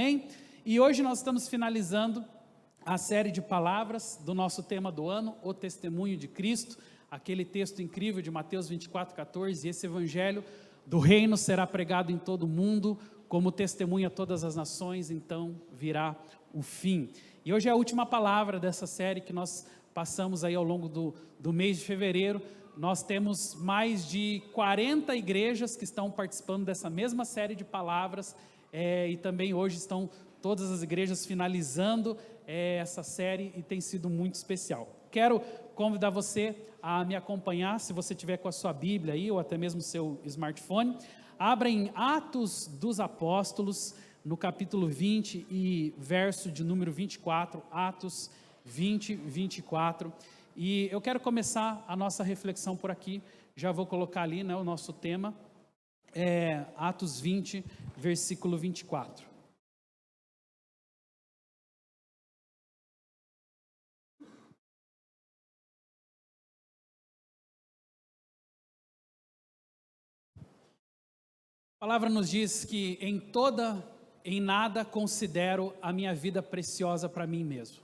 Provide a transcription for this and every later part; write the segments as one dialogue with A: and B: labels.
A: Amém? E hoje nós estamos finalizando a série de palavras do nosso tema do ano, o testemunho de Cristo, aquele texto incrível de Mateus 24:14, esse evangelho do reino será pregado em todo o mundo, como testemunha a todas as nações, então virá o fim. E hoje é a última palavra dessa série que nós passamos aí ao longo do mês de fevereiro. Nós temos mais de 40 igrejas que estão participando dessa mesma série de palavras, e também hoje estão todas as igrejas finalizando essa série e tem sido muito especial. Quero convidar você a me acompanhar, se você tiver com a sua Bíblia aí, ou até mesmo o seu smartphone. Abra em Atos dos Apóstolos, no capítulo 20 e verso de número 24, Atos 20, 24. E eu quero começar a nossa reflexão por aqui, já vou colocar ali, né, o nosso tema, Atos 20, versículo 24. A palavra nos diz que em nada considero a minha vida preciosa para mim mesmo,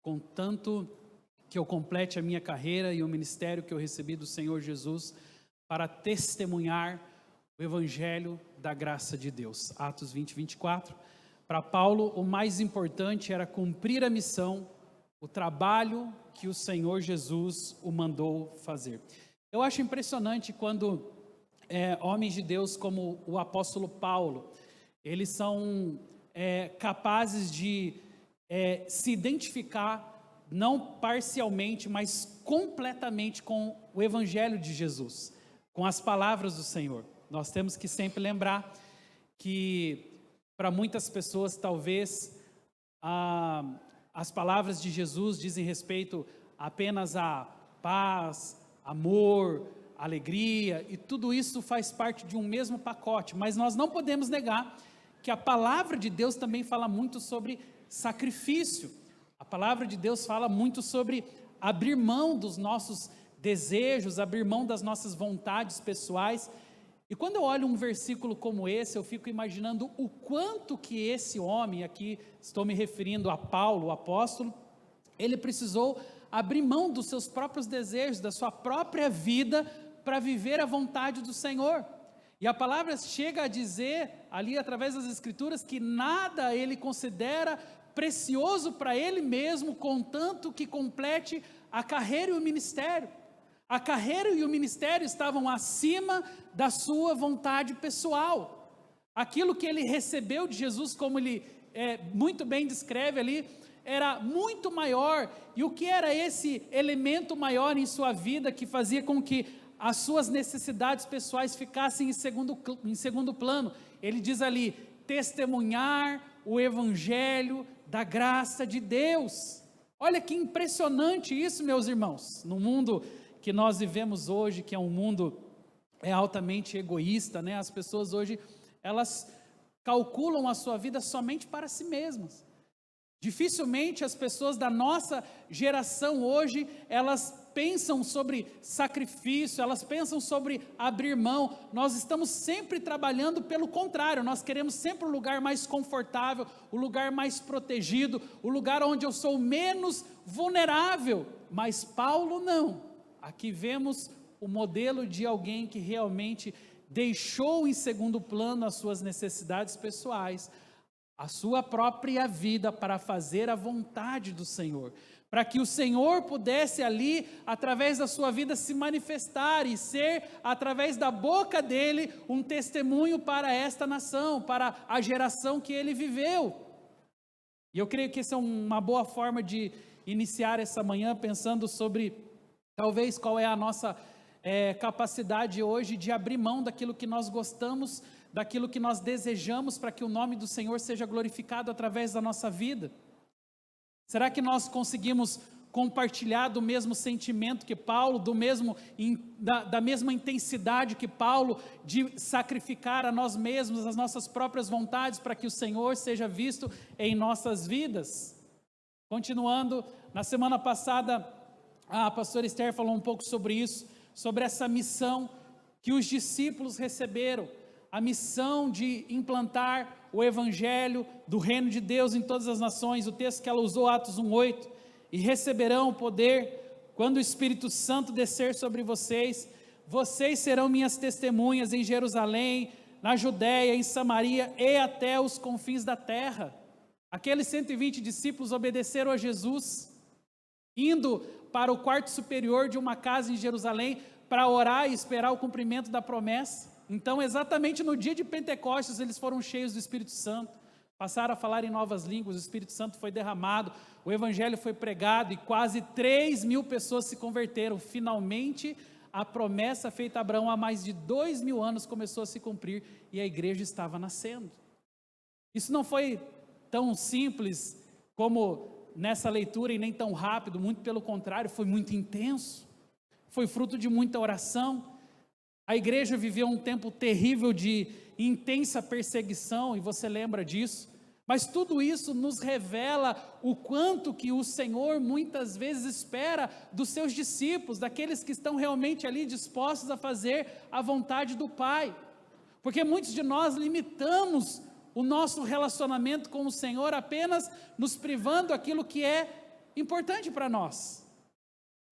A: contanto que eu complete a minha carreira e o ministério que eu recebi do Senhor Jesus para testemunhar o evangelho da graça de Deus. Atos 20, 24. Para Paulo, o mais importante era cumprir a missão, o trabalho que o Senhor Jesus o mandou fazer. Eu acho impressionante quando homens de Deus como o apóstolo Paulo, eles são capazes de se identificar não parcialmente, mas completamente com o evangelho de Jesus, com as palavras do Senhor. Nós temos que sempre lembrar que para muitas pessoas talvez as palavras de Jesus dizem respeito apenas a paz, amor, alegria, e tudo isso faz parte de um mesmo pacote, mas nós não podemos negar que a palavra de Deus também fala muito sobre sacrifício. A palavra de Deus fala muito sobre abrir mão dos nossos desejos, abrir mão das nossas vontades pessoais. E quando eu olho um versículo como esse, eu fico imaginando o quanto que esse homem, aqui estou me referindo a Paulo, o apóstolo, ele precisou abrir mão dos seus próprios desejos, da sua própria vida, para viver a vontade do Senhor. E a palavra chega a dizer, ali através das escrituras, que nada ele considera precioso para ele mesmo, contanto que complete a carreira e o ministério. A carreira e o ministério estavam acima da sua vontade pessoal. Aquilo que ele recebeu de Jesus, como ele muito bem descreve ali, era muito maior. E o que era esse elemento maior em sua vida que fazia com que as suas necessidades pessoais ficassem em segundo plano? Ele diz ali, testemunhar o evangelho da graça de Deus. Olha que impressionante isso, meus irmãos, no mundo que nós vivemos hoje, que é um mundo altamente egoísta, né? As pessoas hoje, elas calculam a sua vida somente para si mesmas. Dificilmente as pessoas da nossa geração hoje, elas pensam sobre sacrifício, elas pensam sobre abrir mão. Nós estamos sempre trabalhando pelo contrário, nós queremos sempre o lugar mais confortável, o lugar mais protegido, o lugar onde eu sou menos vulnerável. Mas Paulo não. Aqui vemos o modelo de alguém que realmente deixou em segundo plano as suas necessidades pessoais, a sua própria vida para fazer a vontade do Senhor, para que o Senhor pudesse ali, através da sua vida, se manifestar e ser, através da boca dele, um testemunho para esta nação, para a geração que ele viveu. E eu creio que essa é uma boa forma de iniciar essa manhã, pensando sobre, talvez, qual é a nossa capacidade hoje de abrir mão daquilo que nós gostamos, daquilo que nós desejamos, para que o nome do Senhor seja glorificado através da nossa vida. Será que nós conseguimos compartilhar do mesmo sentimento que Paulo, da mesma intensidade que Paulo, de sacrificar a nós mesmos, as nossas próprias vontades, para que o Senhor seja visto em nossas vidas? Continuando, na semana passada, a pastora Esther falou um pouco sobre isso, sobre essa missão que os discípulos receberam, a missão de implantar o evangelho do reino de Deus em todas as nações. O texto que ela usou, Atos 1:8, e receberão o poder quando o Espírito Santo descer sobre vocês. Vocês serão minhas testemunhas em Jerusalém, na Judéia, em Samaria e até os confins da terra. Aqueles 120 discípulos obedeceram a Jesus, indo para o quarto superior de uma casa em Jerusalém para orar e esperar o cumprimento da promessa. Então, exatamente no dia de Pentecostes, eles foram cheios do Espírito Santo, passaram a falar em novas línguas, o Espírito Santo foi derramado, o Evangelho foi pregado e quase 3.000 pessoas se converteram. Finalmente, a promessa feita a Abraão há mais de 2.000 anos começou a se cumprir e a igreja estava nascendo. Isso não foi tão simples como nessa leitura e nem tão rápido, muito pelo contrário, foi muito intenso, foi fruto de muita oração. A igreja viveu um tempo terrível de intensa perseguição, e você lembra disso, mas tudo isso nos revela o quanto que o Senhor muitas vezes espera dos seus discípulos, daqueles que estão realmente ali dispostos a fazer a vontade do Pai, porque muitos de nós limitamos o nosso relacionamento com o Senhor apenas nos privando aquilo que é importante para nós,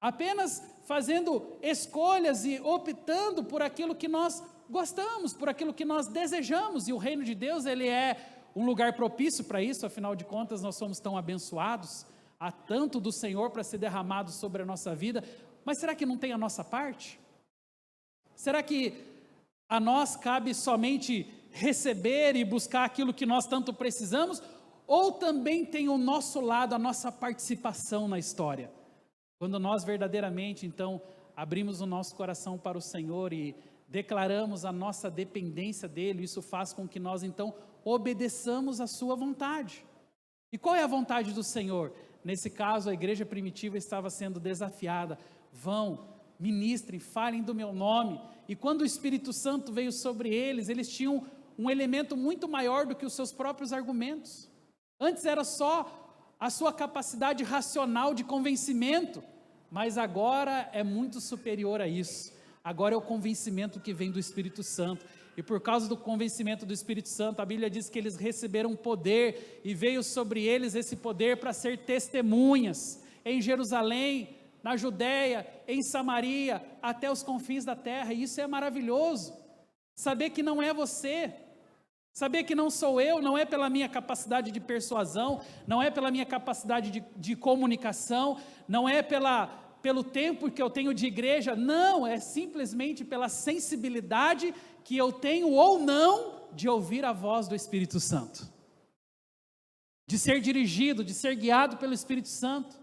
A: apenas fazendo escolhas e optando por aquilo que nós gostamos, por aquilo que nós desejamos, e o reino de Deus, ele é um lugar propício para isso. Afinal de contas, nós somos tão abençoados, há tanto do Senhor para ser derramado sobre a nossa vida, mas será que não tem a nossa parte? Será que a nós cabe somente receber e buscar aquilo que nós tanto precisamos, ou também tem o nosso lado, a nossa participação na história? Quando nós verdadeiramente, então, abrimos o nosso coração para o Senhor e declaramos a nossa dependência dEle, isso faz com que nós, então, obedeçamos a sua vontade. E qual é a vontade do Senhor? Nesse caso, a igreja primitiva estava sendo desafiada: vão, ministrem, falem do meu nome. E quando o Espírito Santo veio sobre eles, eles tinham um elemento muito maior do que os seus próprios argumentos. Antes era só a sua capacidade racional de convencimento, mas agora é muito superior a isso. Agora é o convencimento que vem do Espírito Santo, e por causa do convencimento do Espírito Santo, a Bíblia diz que eles receberam poder, e veio sobre eles esse poder para ser testemunhas, em Jerusalém, na Judéia, em Samaria, até os confins da terra. E isso é maravilhoso, saber que não é você, saber que não sou eu, não é pela minha capacidade de persuasão, não é pela minha capacidade de comunicação, não é pelo tempo que eu tenho de igreja, não, é simplesmente pela sensibilidade que eu tenho ou não de ouvir a voz do Espírito Santo, de ser dirigido, de ser guiado pelo Espírito Santo,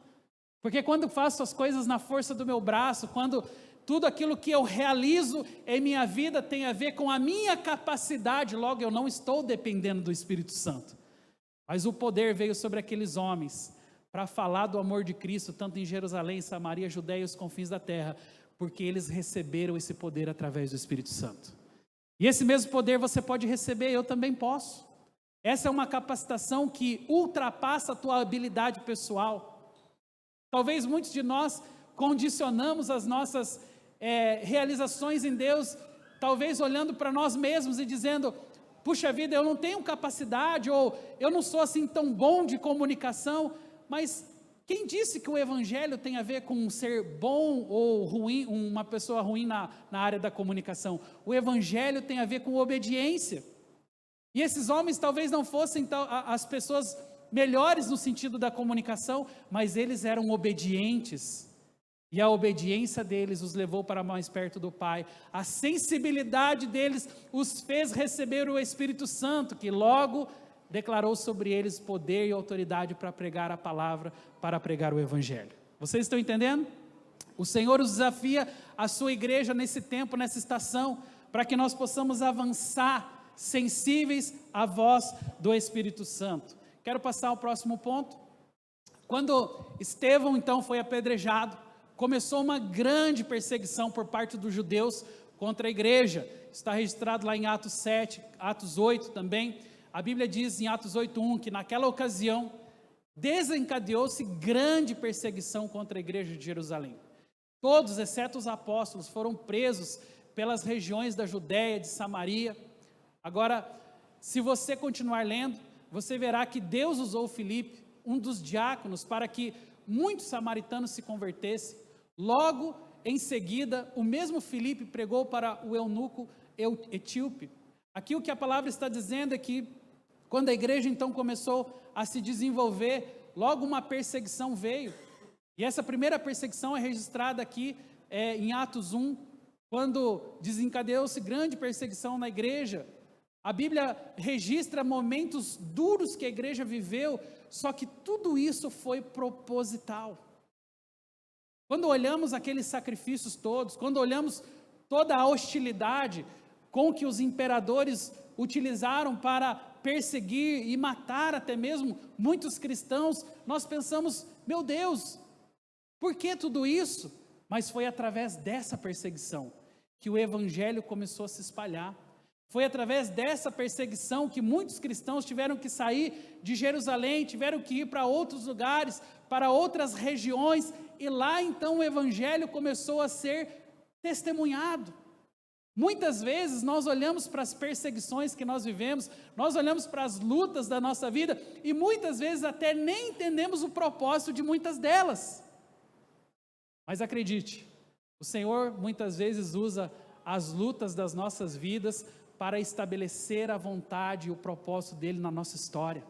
A: porque quando faço as coisas na força do meu braço, quando tudo aquilo que eu realizo em minha vida tem a ver com a minha capacidade, logo eu não estou dependendo do Espírito Santo. Mas o poder veio sobre aqueles homens para falar do amor de Cristo, tanto em Jerusalém, Samaria, Judéia e os confins da terra, porque eles receberam esse poder através do Espírito Santo. E esse mesmo poder você pode receber, eu também posso. Essa é uma capacitação que ultrapassa a tua habilidade pessoal. Talvez muitos de nós condicionamos as nossas realizações em Deus, talvez olhando para nós mesmos e dizendo: puxa vida, eu não tenho capacidade, ou eu não sou assim tão bom de comunicação. Mas quem disse que o Evangelho tem a ver com ser bom ou ruim, uma pessoa ruim na área da comunicação? O Evangelho tem a ver com obediência. E esses homens talvez não fossem as pessoas melhores no sentido da comunicação, mas eles eram obedientes. E a obediência deles os levou para mais perto do Pai. A sensibilidade deles os fez receber o Espírito Santo, que logo declarou sobre eles poder e autoridade para pregar a palavra, para pregar o Evangelho. Vocês estão entendendo? O Senhor os desafia, a sua igreja nesse tempo, nessa estação, para que nós possamos avançar sensíveis à voz do Espírito Santo. Quero passar ao próximo ponto. Quando Estevão então foi apedrejado, começou uma grande perseguição por parte dos judeus contra a igreja. Está registrado lá em Atos 7, Atos 8 também. A Bíblia diz em Atos 8:1 que naquela ocasião desencadeou-se grande perseguição contra a igreja de Jerusalém. Todos, exceto os apóstolos, foram presos pelas regiões da Judéia, de Samaria. Agora, se você continuar lendo, você verá que Deus usou Filipe, um dos diáconos, para que muitos samaritanos se convertessem. Logo em seguida, o mesmo Filipe pregou para o eunuco etíope. Aqui o que a palavra está dizendo é que, quando a igreja então começou a se desenvolver, logo uma perseguição veio. E essa primeira perseguição é registrada aqui em Atos 1, quando desencadeou-se grande perseguição na igreja. A Bíblia registra momentos duros que a igreja viveu, só que tudo isso foi proposital. Quando olhamos aqueles sacrifícios todos, quando olhamos toda a hostilidade com que os imperadores utilizaram para perseguir e matar até mesmo muitos cristãos, nós pensamos, meu Deus, por que tudo isso? Mas foi através dessa perseguição que o evangelho começou a se espalhar. Foi através dessa perseguição que muitos cristãos tiveram que sair de Jerusalém, tiveram que ir para outros lugares, para outras regiões, e lá então o evangelho começou a ser testemunhado. Muitas vezes nós olhamos para as perseguições que nós vivemos, nós olhamos para as lutas da nossa vida, e muitas vezes até nem entendemos o propósito de muitas delas. Mas acredite, o Senhor muitas vezes usa as lutas das nossas vidas para estabelecer a vontade e o propósito dele na nossa história.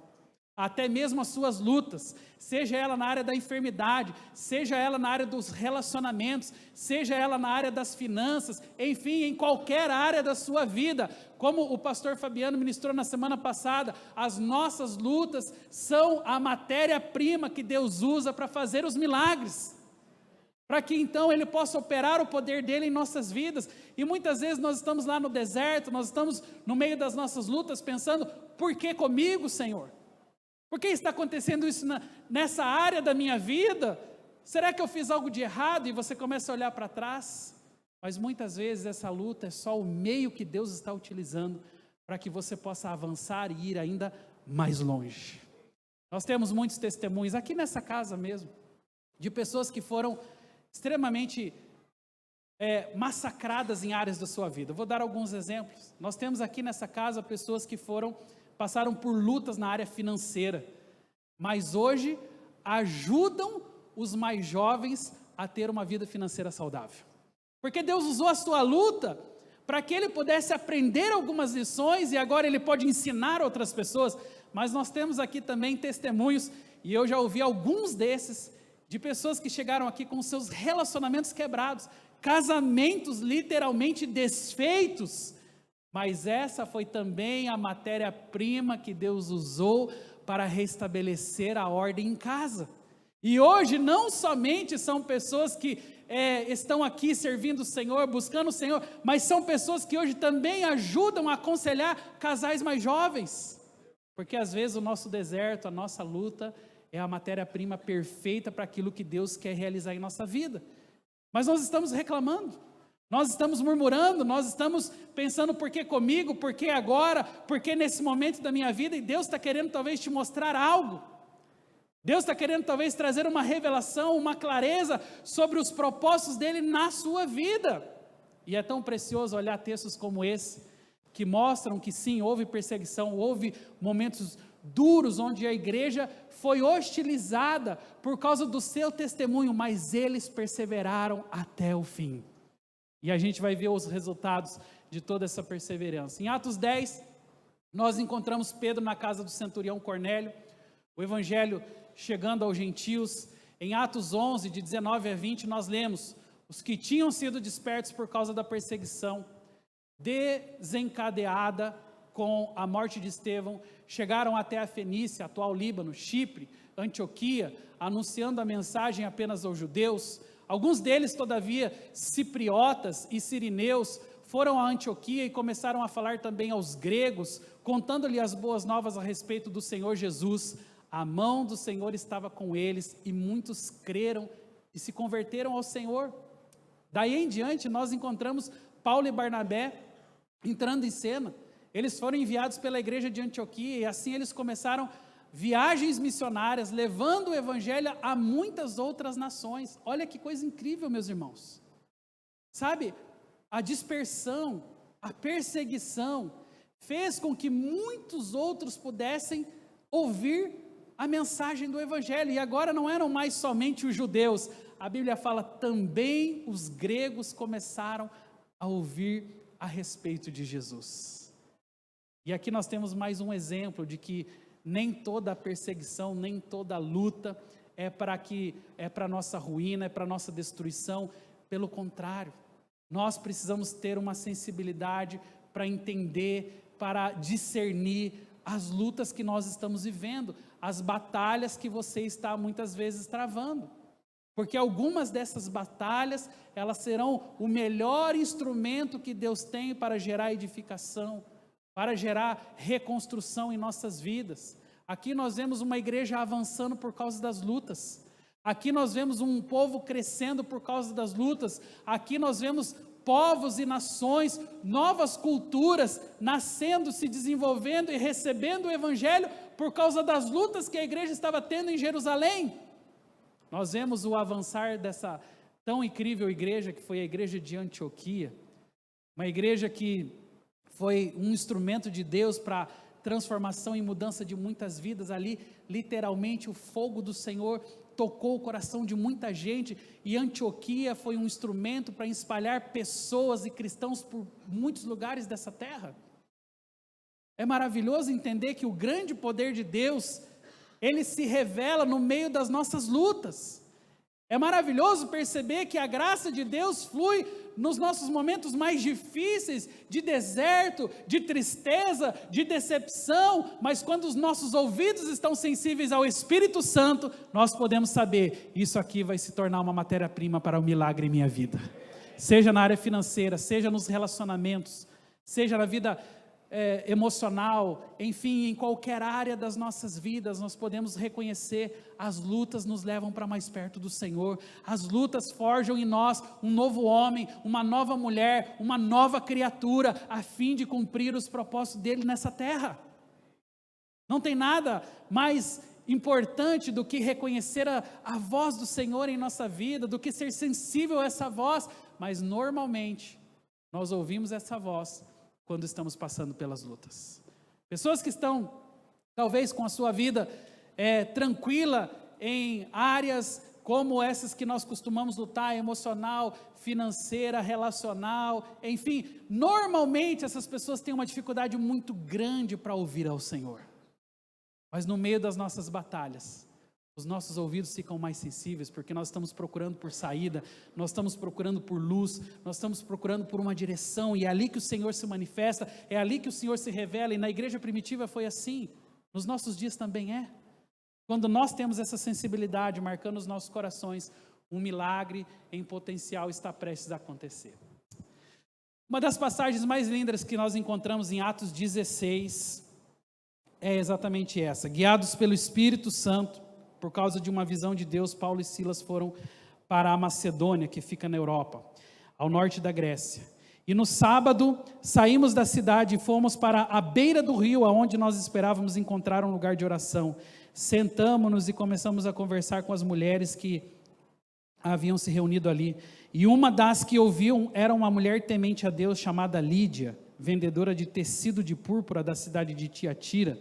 A: Até mesmo as suas lutas, seja ela na área da enfermidade, seja ela na área dos relacionamentos, seja ela na área das finanças, enfim, em qualquer área da sua vida, como o pastor Fabiano ministrou na semana passada, as nossas lutas são a matéria-prima que Deus usa para fazer os milagres, para que então Ele possa operar o poder dEle em nossas vidas. E muitas vezes nós estamos lá no deserto, nós estamos no meio das nossas lutas pensando, por que comigo, Senhor? Por que está acontecendo isso nessa área da minha vida? Será que eu fiz algo de errado? E você começa a olhar para trás. Mas muitas vezes essa luta é só o meio que Deus está utilizando para que você possa avançar e ir ainda mais longe. Nós temos muitos testemunhos aqui nessa casa mesmo, de pessoas que foram extremamente massacradas em áreas da sua vida. Eu vou dar alguns exemplos. Nós temos aqui nessa casa pessoas que passaram por lutas na área financeira, mas hoje ajudam os mais jovens a ter uma vida financeira saudável. Porque Deus usou a sua luta para que ele pudesse aprender algumas lições e agora ele pode ensinar outras pessoas. Mas nós temos aqui também testemunhos, e eu já ouvi alguns desses, de pessoas que chegaram aqui com seus relacionamentos quebrados, casamentos literalmente desfeitos, mas essa foi também a matéria-prima que Deus usou para restabelecer a ordem em casa. E hoje não somente são pessoas que estão aqui servindo o Senhor, buscando o Senhor, mas são pessoas que hoje também ajudam a aconselhar casais mais jovens, porque às vezes o nosso deserto, a nossa luta é a matéria-prima perfeita para aquilo que Deus quer realizar em nossa vida. Mas nós estamos reclamando, nós estamos murmurando, nós estamos pensando, por que comigo, por que agora, por que nesse momento da minha vida? E Deus está querendo talvez te mostrar algo. Deus está querendo talvez trazer uma revelação, uma clareza sobre os propósitos dEle na sua vida. E é tão precioso olhar textos como esse, que mostram que sim, houve perseguição, houve momentos duros, onde a igreja foi hostilizada por causa do seu testemunho, mas eles perseveraram até o fim. E a gente vai ver os resultados de toda essa perseverança. Em Atos 10, nós encontramos Pedro na casa do centurião Cornélio, o evangelho chegando aos gentios. Em Atos 11, de 19 a 20, nós lemos: os que tinham sido despertos por causa da perseguição desencadeada com a morte de Estevão, chegaram até a Fenícia, atual Líbano, Chipre, Antioquia, anunciando a mensagem apenas aos judeus. Alguns deles, todavia, cipriotas e sirineus, foram a Antioquia e começaram a falar também aos gregos, contando-lhe as boas novas a respeito do Senhor Jesus. A mão do Senhor estava com eles e muitos creram e se converteram ao Senhor. Daí em diante nós encontramos Paulo e Barnabé entrando em cena. Eles foram enviados pela igreja de Antioquia e assim eles começaram viagens missionárias, levando o evangelho a muitas outras nações. Olha que coisa incrível, meus irmãos. Sabe, a dispersão, a perseguição fez com que muitos outros pudessem ouvir a mensagem do Evangelho, e agora não eram mais somente os judeus, a Bíblia fala também os gregos começaram a ouvir a respeito de Jesus. E aqui nós temos mais um exemplo de que nem toda perseguição, nem toda luta é para nossa ruína, é para nossa destruição. Pelo contrário, nós precisamos ter uma sensibilidade para entender, para discernir as lutas que nós estamos vivendo, as batalhas que você está muitas vezes travando. Porque algumas dessas batalhas, elas serão o melhor instrumento que Deus tem para gerar edificação, para gerar reconstrução em nossas vidas. Aqui nós vemos uma igreja avançando por causa das lutas. Aqui nós vemos um povo crescendo por causa das lutas. Aqui nós vemos povos e nações, novas culturas nascendo, se desenvolvendo e recebendo o Evangelho por causa das lutas que a igreja estava tendo em Jerusalém. Nós vemos o avançar dessa tão incrível igreja que foi a igreja de Antioquia, uma igreja que foi um instrumento de Deus para transformação e mudança de muitas vidas. Ali, literalmente, o fogo do Senhor tocou o coração de muita gente, e Antioquia foi um instrumento para espalhar pessoas e cristãos por muitos lugares dessa terra. É maravilhoso entender que o grande poder de Deus, ele se revela no meio das nossas lutas. É maravilhoso perceber que a graça de Deus flui nos nossos momentos mais difíceis, de deserto, de tristeza, de decepção, mas quando os nossos ouvidos estão sensíveis ao Espírito Santo, nós podemos saber, isso aqui vai se tornar uma matéria-prima para o milagre em minha vida. Seja na área financeira, seja nos relacionamentos, seja na vida emocional, enfim, em qualquer área das nossas vidas, nós podemos reconhecer, as lutas nos levam para mais perto do Senhor, as lutas forjam em nós um novo homem, uma nova mulher, uma nova criatura, a fim de cumprir os propósitos dele nessa terra. Não tem nada mais importante do que reconhecer a voz do Senhor em nossa vida, do que ser sensível a essa voz, mas normalmente, nós ouvimos essa voz quando estamos passando pelas lutas. Pessoas que estão, talvez com a sua vida tranquila em áreas como essas que nós costumamos lutar, emocional, financeira, relacional, enfim, normalmente essas pessoas têm uma dificuldade muito grande para ouvir ao Senhor. Mas no meio das nossas batalhas, os nossos ouvidos ficam mais sensíveis, porque nós estamos procurando por saída, nós estamos procurando por luz, nós estamos procurando por uma direção, e é ali que o Senhor se manifesta, é ali que o Senhor se revela, e na igreja primitiva foi assim, nos nossos dias também é. Quando nós temos essa sensibilidade marcando os nossos corações, um milagre em potencial está prestes a acontecer. Uma das passagens mais lindas que nós encontramos em Atos 16, é exatamente essa: guiados pelo Espírito Santo, por causa de uma visão de Deus, Paulo e Silas foram para a Macedônia, que fica na Europa, ao norte da Grécia. E no sábado, saímos da cidade e fomos para a beira do rio, aonde nós esperávamos encontrar um lugar de oração. Sentamos-nos e começamos a conversar com as mulheres que haviam se reunido ali. E uma das que ouviam era uma mulher temente a Deus, chamada Lídia, vendedora de tecido de púrpura da cidade de Tiatira.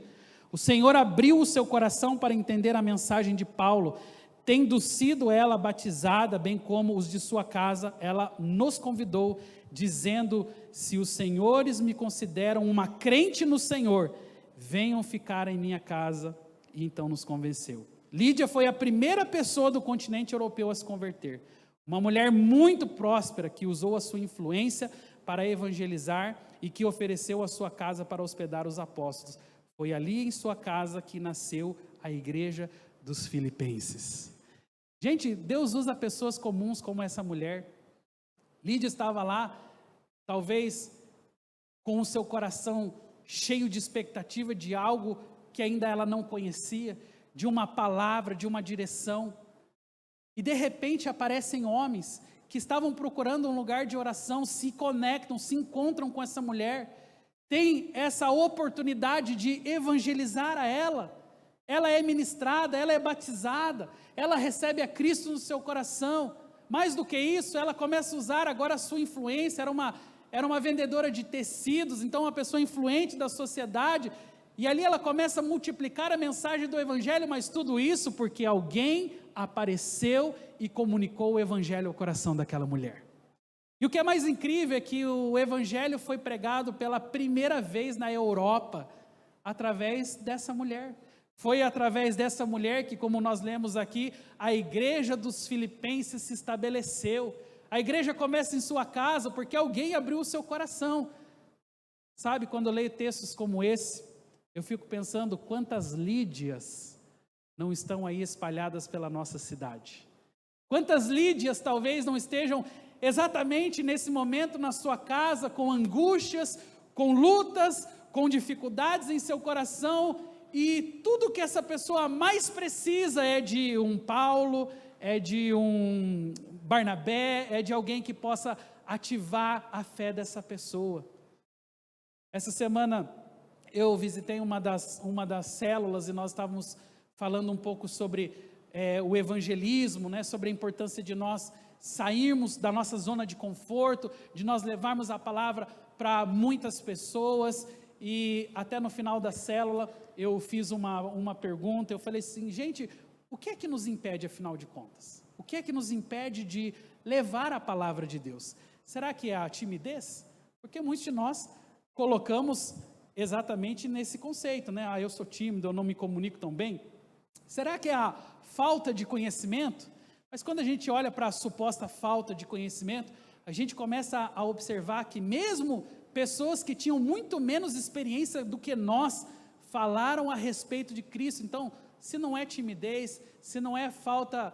A: O Senhor abriu o seu coração para entender a mensagem de Paulo. Tendo sido ela batizada, bem como os de sua casa, ela nos convidou, dizendo: se os senhores me consideram uma crente no Senhor, venham ficar em minha casa. E então nos convenceu. Lídia foi a primeira pessoa do continente europeu a se converter. Uma mulher muito próspera, que usou a sua influência para evangelizar e que ofereceu a sua casa para hospedar os apóstolos. Foi ali em sua casa que nasceu a igreja dos Filipenses. Gente, Deus usa pessoas comuns como essa mulher. Lídia estava lá, talvez com o seu coração cheio de expectativa de algo que ainda ela não conhecia, de uma palavra, de uma direção. E de repente aparecem homens que estavam procurando um lugar de oração, se conectam, se encontram com essa mulher, tem essa oportunidade de evangelizar a ela. Ela é ministrada, ela é batizada, ela recebe a Cristo no seu coração. Mais do que isso, ela começa a usar agora a sua influência. era uma vendedora de tecidos, então uma pessoa influente da sociedade, e ali ela começa a multiplicar a mensagem do Evangelho, mas tudo isso porque alguém apareceu e comunicou o Evangelho ao coração daquela mulher. E o que é mais incrível é que o Evangelho foi pregado pela primeira vez na Europa, através dessa mulher. Foi através dessa mulher que, como nós lemos aqui, a igreja dos Filipenses se estabeleceu. A igreja começa em sua casa porque alguém abriu o seu coração. Sabe, quando eu leio textos como esse, eu fico pensando quantas Lídias não estão aí espalhadas pela nossa cidade. Quantas Lídias talvez não estejam exatamente nesse momento na sua casa, com angústias, com lutas, com dificuldades em seu coração, e tudo que essa pessoa mais precisa é de um Paulo, é de um Barnabé, é de alguém que possa ativar a fé dessa pessoa. Essa semana eu visitei uma das células e nós estávamos falando um pouco sobre o evangelismo, né, sobre a importância de nós sairmos da nossa zona de conforto, de nós levarmos a palavra para muitas pessoas. E até no final da célula eu fiz uma pergunta, eu falei assim, gente, o que é que nos impede afinal de contas? O que é que nos impede de levar a palavra de Deus? Será que é a timidez? Porque muitos de nós colocamos exatamente nesse conceito, né? Eu sou tímido, eu não me comunico tão bem. Será que é a falta de conhecimento? Mas quando a gente olha para a suposta falta de conhecimento, a gente começa a observar que mesmo pessoas que tinham muito menos experiência do que nós, falaram a respeito de Cristo. Então, se não é timidez, se não é falta,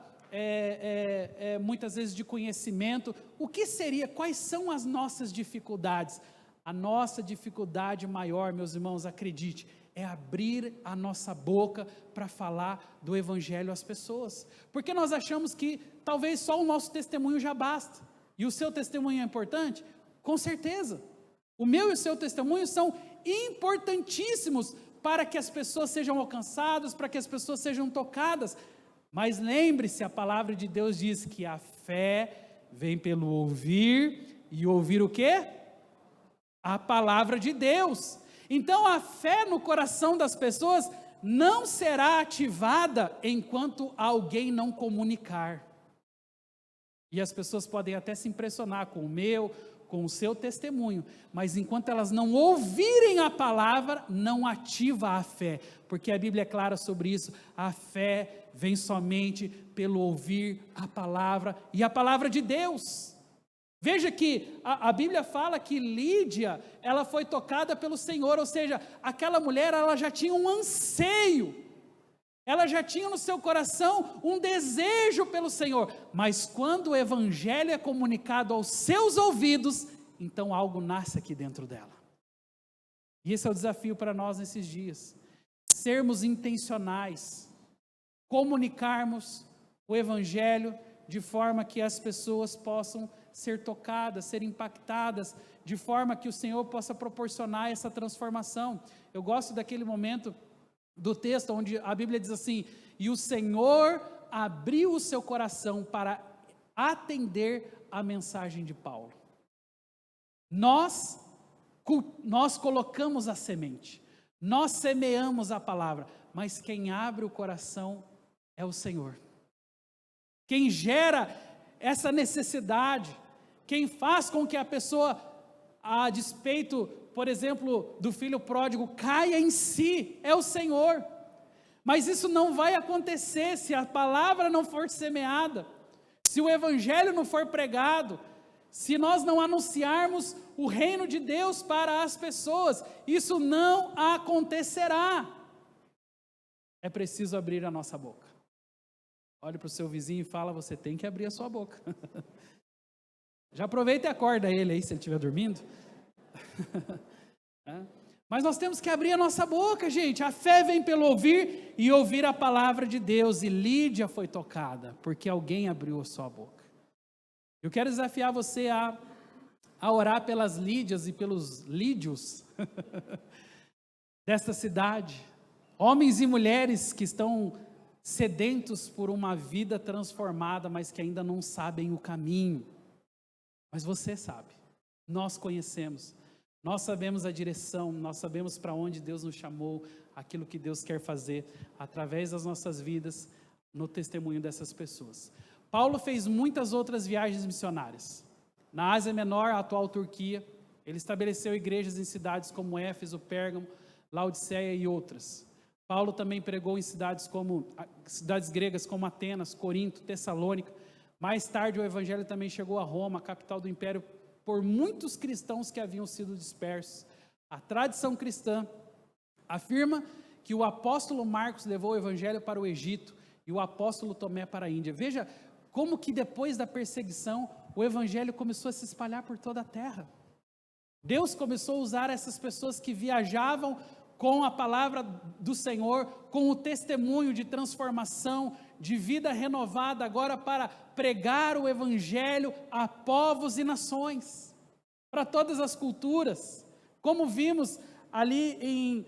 A: muitas vezes de conhecimento, o que seria, quais são as nossas dificuldades? A nossa dificuldade maior, meus irmãos, acredite, é abrir a nossa boca para falar do Evangelho às pessoas, porque nós achamos que talvez só o nosso testemunho já basta, e o seu testemunho é importante? Com certeza, o meu e o seu testemunho são importantíssimos para que as pessoas sejam alcançadas, para que as pessoas sejam tocadas, mas lembre-se, a palavra de Deus diz que a fé vem pelo ouvir, e ouvir o quê? A palavra de Deus. Então a fé no coração das pessoas não será ativada enquanto alguém não comunicar. E as pessoas podem até se impressionar com o meu, com o seu testemunho, mas enquanto elas não ouvirem a palavra, não ativa a fé, porque a Bíblia é clara sobre isso. A fé vem somente pelo ouvir a palavra, e a palavra de Deus. Veja que a Bíblia fala que Lídia, ela foi tocada pelo Senhor, ou seja, aquela mulher, ela já tinha um anseio, ela já tinha no seu coração um desejo pelo Senhor, mas quando o Evangelho é comunicado aos seus ouvidos, então algo nasce aqui dentro dela. E esse é o desafio para nós nesses dias, sermos intencionais, comunicarmos o Evangelho de forma que as pessoas possam ser tocadas, ser impactadas, de forma que o Senhor possa proporcionar essa transformação. Eu gosto daquele momento do texto onde a Bíblia diz assim, e o Senhor abriu o seu coração para atender a mensagem de Paulo. Nós colocamos a semente, nós semeamos a palavra, mas quem abre o coração é o Senhor. Quem gera essa necessidade, quem faz com que a pessoa, a despeito, por exemplo, do filho pródigo, caia em si, é o Senhor. Mas isso não vai acontecer se a palavra não for semeada, se o Evangelho não for pregado, se nós não anunciarmos o reino de Deus para as pessoas, isso não acontecerá. É preciso abrir a nossa boca. Olhe para o seu vizinho e fala, você tem que abrir a sua boca. Já aproveita e acorda ele aí, se ele estiver dormindo. Mas nós temos que abrir a nossa boca, gente. A fé vem pelo ouvir e ouvir a palavra de Deus. E Lídia foi tocada, porque alguém abriu a sua boca. Eu quero desafiar você a orar pelas Lídias e pelos Lídios desta cidade. Homens e mulheres que estão sedentos por uma vida transformada, mas que ainda não sabem o caminho. Mas você sabe. nós conhecemos, nós sabemos a direção, nós sabemos para onde Deus nos chamou, aquilo que Deus quer fazer através das nossas vidas, no testemunho dessas pessoas. Paulo fez muitas outras viagens missionárias. Na Ásia Menor, a atual Turquia, ele estabeleceu igrejas em cidades como Éfeso, Pérgamo, Laodiceia e outras. Paulo também pregou em cidades gregas como Atenas, Corinto, Tessalônica. Mais tarde o evangelho também chegou a Roma, a capital do império, por muitos cristãos que haviam sido dispersos. A tradição cristã afirma que o apóstolo Marcos levou o evangelho para o Egito e o apóstolo Tomé para a Índia. Veja como que depois da perseguição o evangelho começou a se espalhar por toda a terra. Deus começou a usar essas pessoas que viajavam com a palavra do Senhor, com o testemunho de transformação, de vida renovada, agora para pregar o evangelho a povos e nações, para todas as culturas, como vimos ali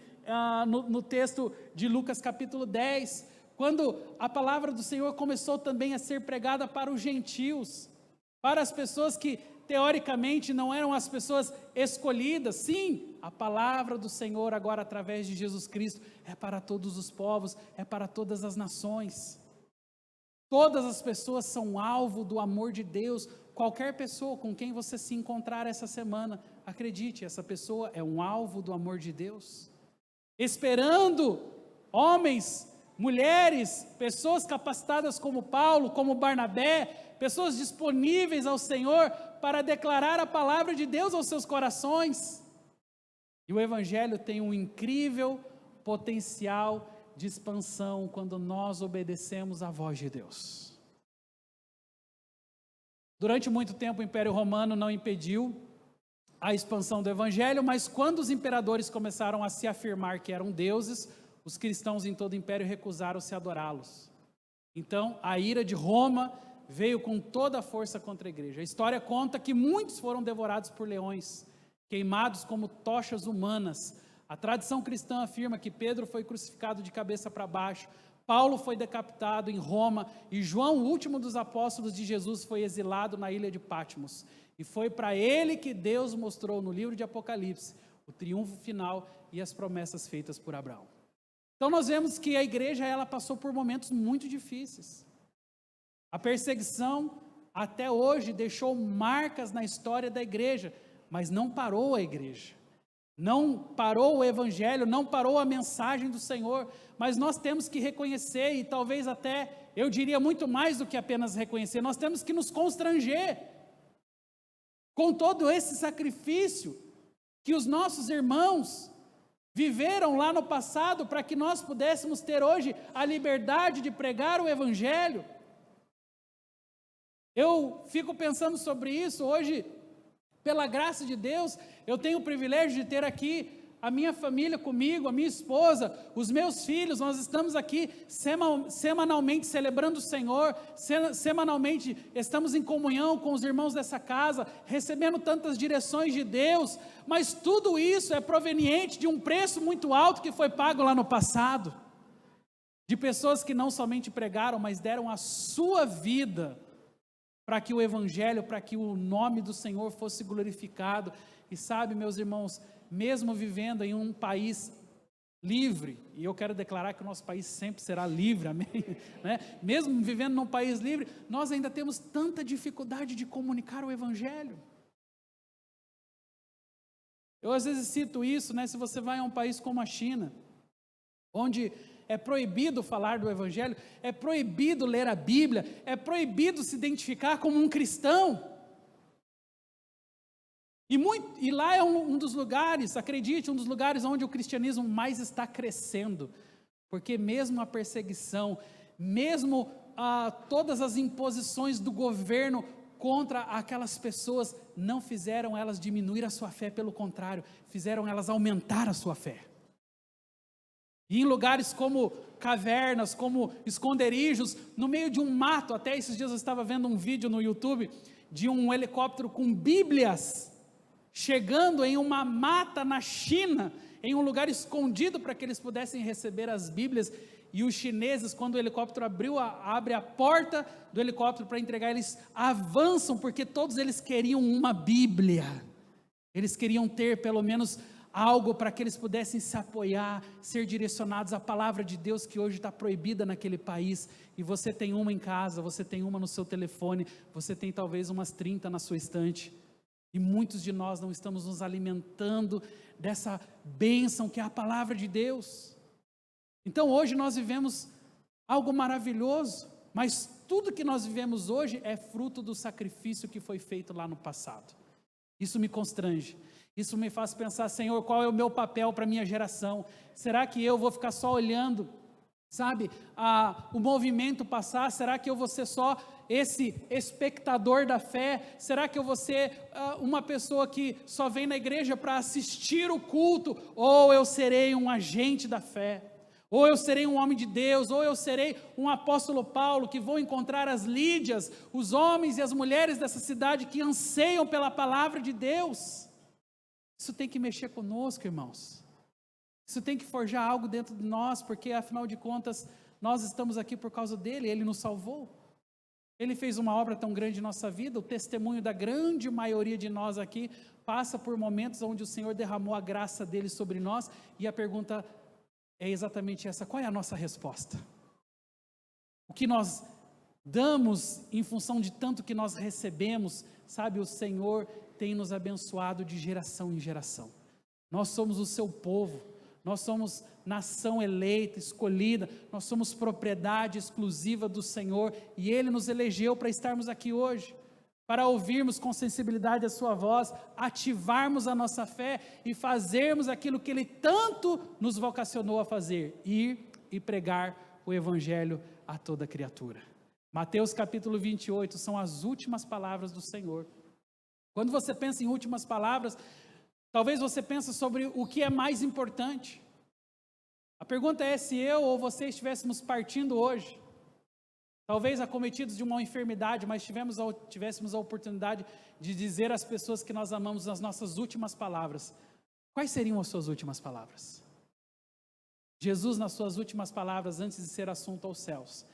A: no texto de Lucas capítulo 10, quando a palavra do Senhor começou também a ser pregada para os gentios, para as pessoas que teoricamente não eram as pessoas escolhidas. Sim, a palavra do Senhor agora através de Jesus Cristo é para todos os povos, é para todas as nações. Todas as pessoas são alvo do amor de Deus. Qualquer pessoa com quem você se encontrar essa semana, acredite, essa pessoa é um alvo do amor de Deus. Esperando homens, mulheres, pessoas capacitadas como Paulo, como Barnabé, pessoas disponíveis ao Senhor para declarar a palavra de Deus aos seus corações. E o evangelho tem um incrível potencial de expansão quando nós obedecemos à voz de Deus. Durante muito tempo o Império Romano não impediu a expansão do evangelho, mas quando os imperadores começaram a se afirmar que eram deuses, os cristãos em todo o império recusaram-se a adorá-los. Então a ira de Roma veio com toda a força contra a igreja. A história conta que muitos foram devorados por leões, queimados como tochas humanas. A tradição cristã afirma que Pedro foi crucificado de cabeça para baixo, Paulo foi decapitado em Roma e João, o último dos apóstolos de Jesus, foi exilado na ilha de Patmos. E foi para ele que Deus mostrou no livro de Apocalipse o triunfo final e as promessas feitas por Abraão. Então nós vemos que a igreja ela passou por momentos muito difíceis. A perseguição até hoje deixou marcas na história da igreja, mas não parou a igreja, não parou o evangelho, não parou a mensagem do Senhor, mas nós temos que reconhecer, e talvez até, eu diria muito mais do que apenas reconhecer, nós temos que nos constranger com todo esse sacrifício que os nossos irmãos viveram lá no passado, para que nós pudéssemos ter hoje a liberdade de pregar o evangelho. Eu fico pensando sobre isso hoje, pela graça de Deus, eu tenho o privilégio de ter aqui a minha família comigo, a minha esposa, os meus filhos. Nós estamos aqui semanalmente celebrando o Senhor, semanalmente estamos em comunhão com os irmãos dessa casa, recebendo tantas direções de Deus, mas tudo isso é proveniente de um preço muito alto que foi pago lá no passado, de pessoas que não somente pregaram, mas deram a sua vida para que o evangelho, para que o nome do Senhor fosse glorificado. E sabe, meus irmãos, mesmo vivendo em um país livre, e eu quero declarar que o nosso país sempre será livre, amém? Né? Mesmo vivendo num país livre, nós ainda temos tanta dificuldade de comunicar o evangelho. Eu às vezes cito isso, né? Se você vai a um país como a China, onde é proibido falar do evangelho, é proibido ler a Bíblia, é proibido se identificar como um cristão. E lá é um dos lugares, acredite, um dos lugares onde o cristianismo mais está crescendo, porque mesmo a perseguição, mesmo todas as imposições do governo contra aquelas pessoas, não fizeram elas diminuir a sua fé, pelo contrário, fizeram elas aumentar a sua fé. E em lugares como cavernas, como esconderijos, no meio de um mato, até esses dias eu estava vendo um vídeo no YouTube, de um helicóptero com Bíblias, chegando em uma mata na China, em um lugar escondido para que eles pudessem receber as Bíblias, e os chineses, quando o helicóptero abre a porta do helicóptero para entregar, eles avançam, porque todos eles queriam uma Bíblia. Eles queriam ter pelo menos algo para que eles pudessem se apoiar, ser direcionados à palavra de Deus que hoje está proibida naquele país, e você tem uma em casa, você tem uma no seu telefone, você tem talvez umas 30 na sua estante, e muitos de nós não estamos nos alimentando dessa bênção que é a palavra de Deus. Então hoje nós vivemos algo maravilhoso, mas tudo que nós vivemos hoje é fruto do sacrifício que foi feito lá no passado. Isso me constrange, isso me faz pensar, Senhor, qual é o meu papel para a minha geração? Será que eu vou ficar só olhando, sabe, o movimento passar? Será que eu vou ser só esse espectador da fé? Será que eu vou ser uma pessoa que só vem na igreja para assistir o culto? Ou eu serei um agente da fé? Ou eu serei um homem de Deus, ou eu serei um apóstolo Paulo, que vou encontrar as Lídias, os homens e as mulheres dessa cidade que anseiam pela palavra de Deus. Isso tem que mexer conosco, irmãos. Isso tem que forjar algo dentro de nós, porque afinal de contas, nós estamos aqui por causa dele, ele nos salvou. Ele fez uma obra tão grande em nossa vida, o testemunho da grande maioria de nós aqui passa por momentos onde o Senhor derramou a graça dele sobre nós, e a pergunta é exatamente essa: qual é a nossa resposta? O que nós damos em função de tanto que nós recebemos, sabe, o Senhor tem nos abençoado de geração em geração. Nós somos o seu povo, nós somos nação eleita, escolhida, nós somos propriedade exclusiva do Senhor, e Ele nos elegeu para estarmos aqui hoje, para ouvirmos com sensibilidade a sua voz, ativarmos a nossa fé e fazermos aquilo que Ele tanto nos vocacionou a fazer: ir e pregar o Evangelho a toda criatura. Mateus capítulo 28 são as últimas palavras do Senhor. Quando você pensa em últimas palavras, talvez você pense sobre o que é mais importante. A pergunta é: se eu ou você estivéssemos partindo hoje, talvez acometidos de uma enfermidade, mas tivéssemos a oportunidade de dizer às pessoas que nós amamos as nossas últimas palavras, quais seriam as suas últimas palavras? Jesus, nas suas últimas palavras, antes de ser assunto aos céus,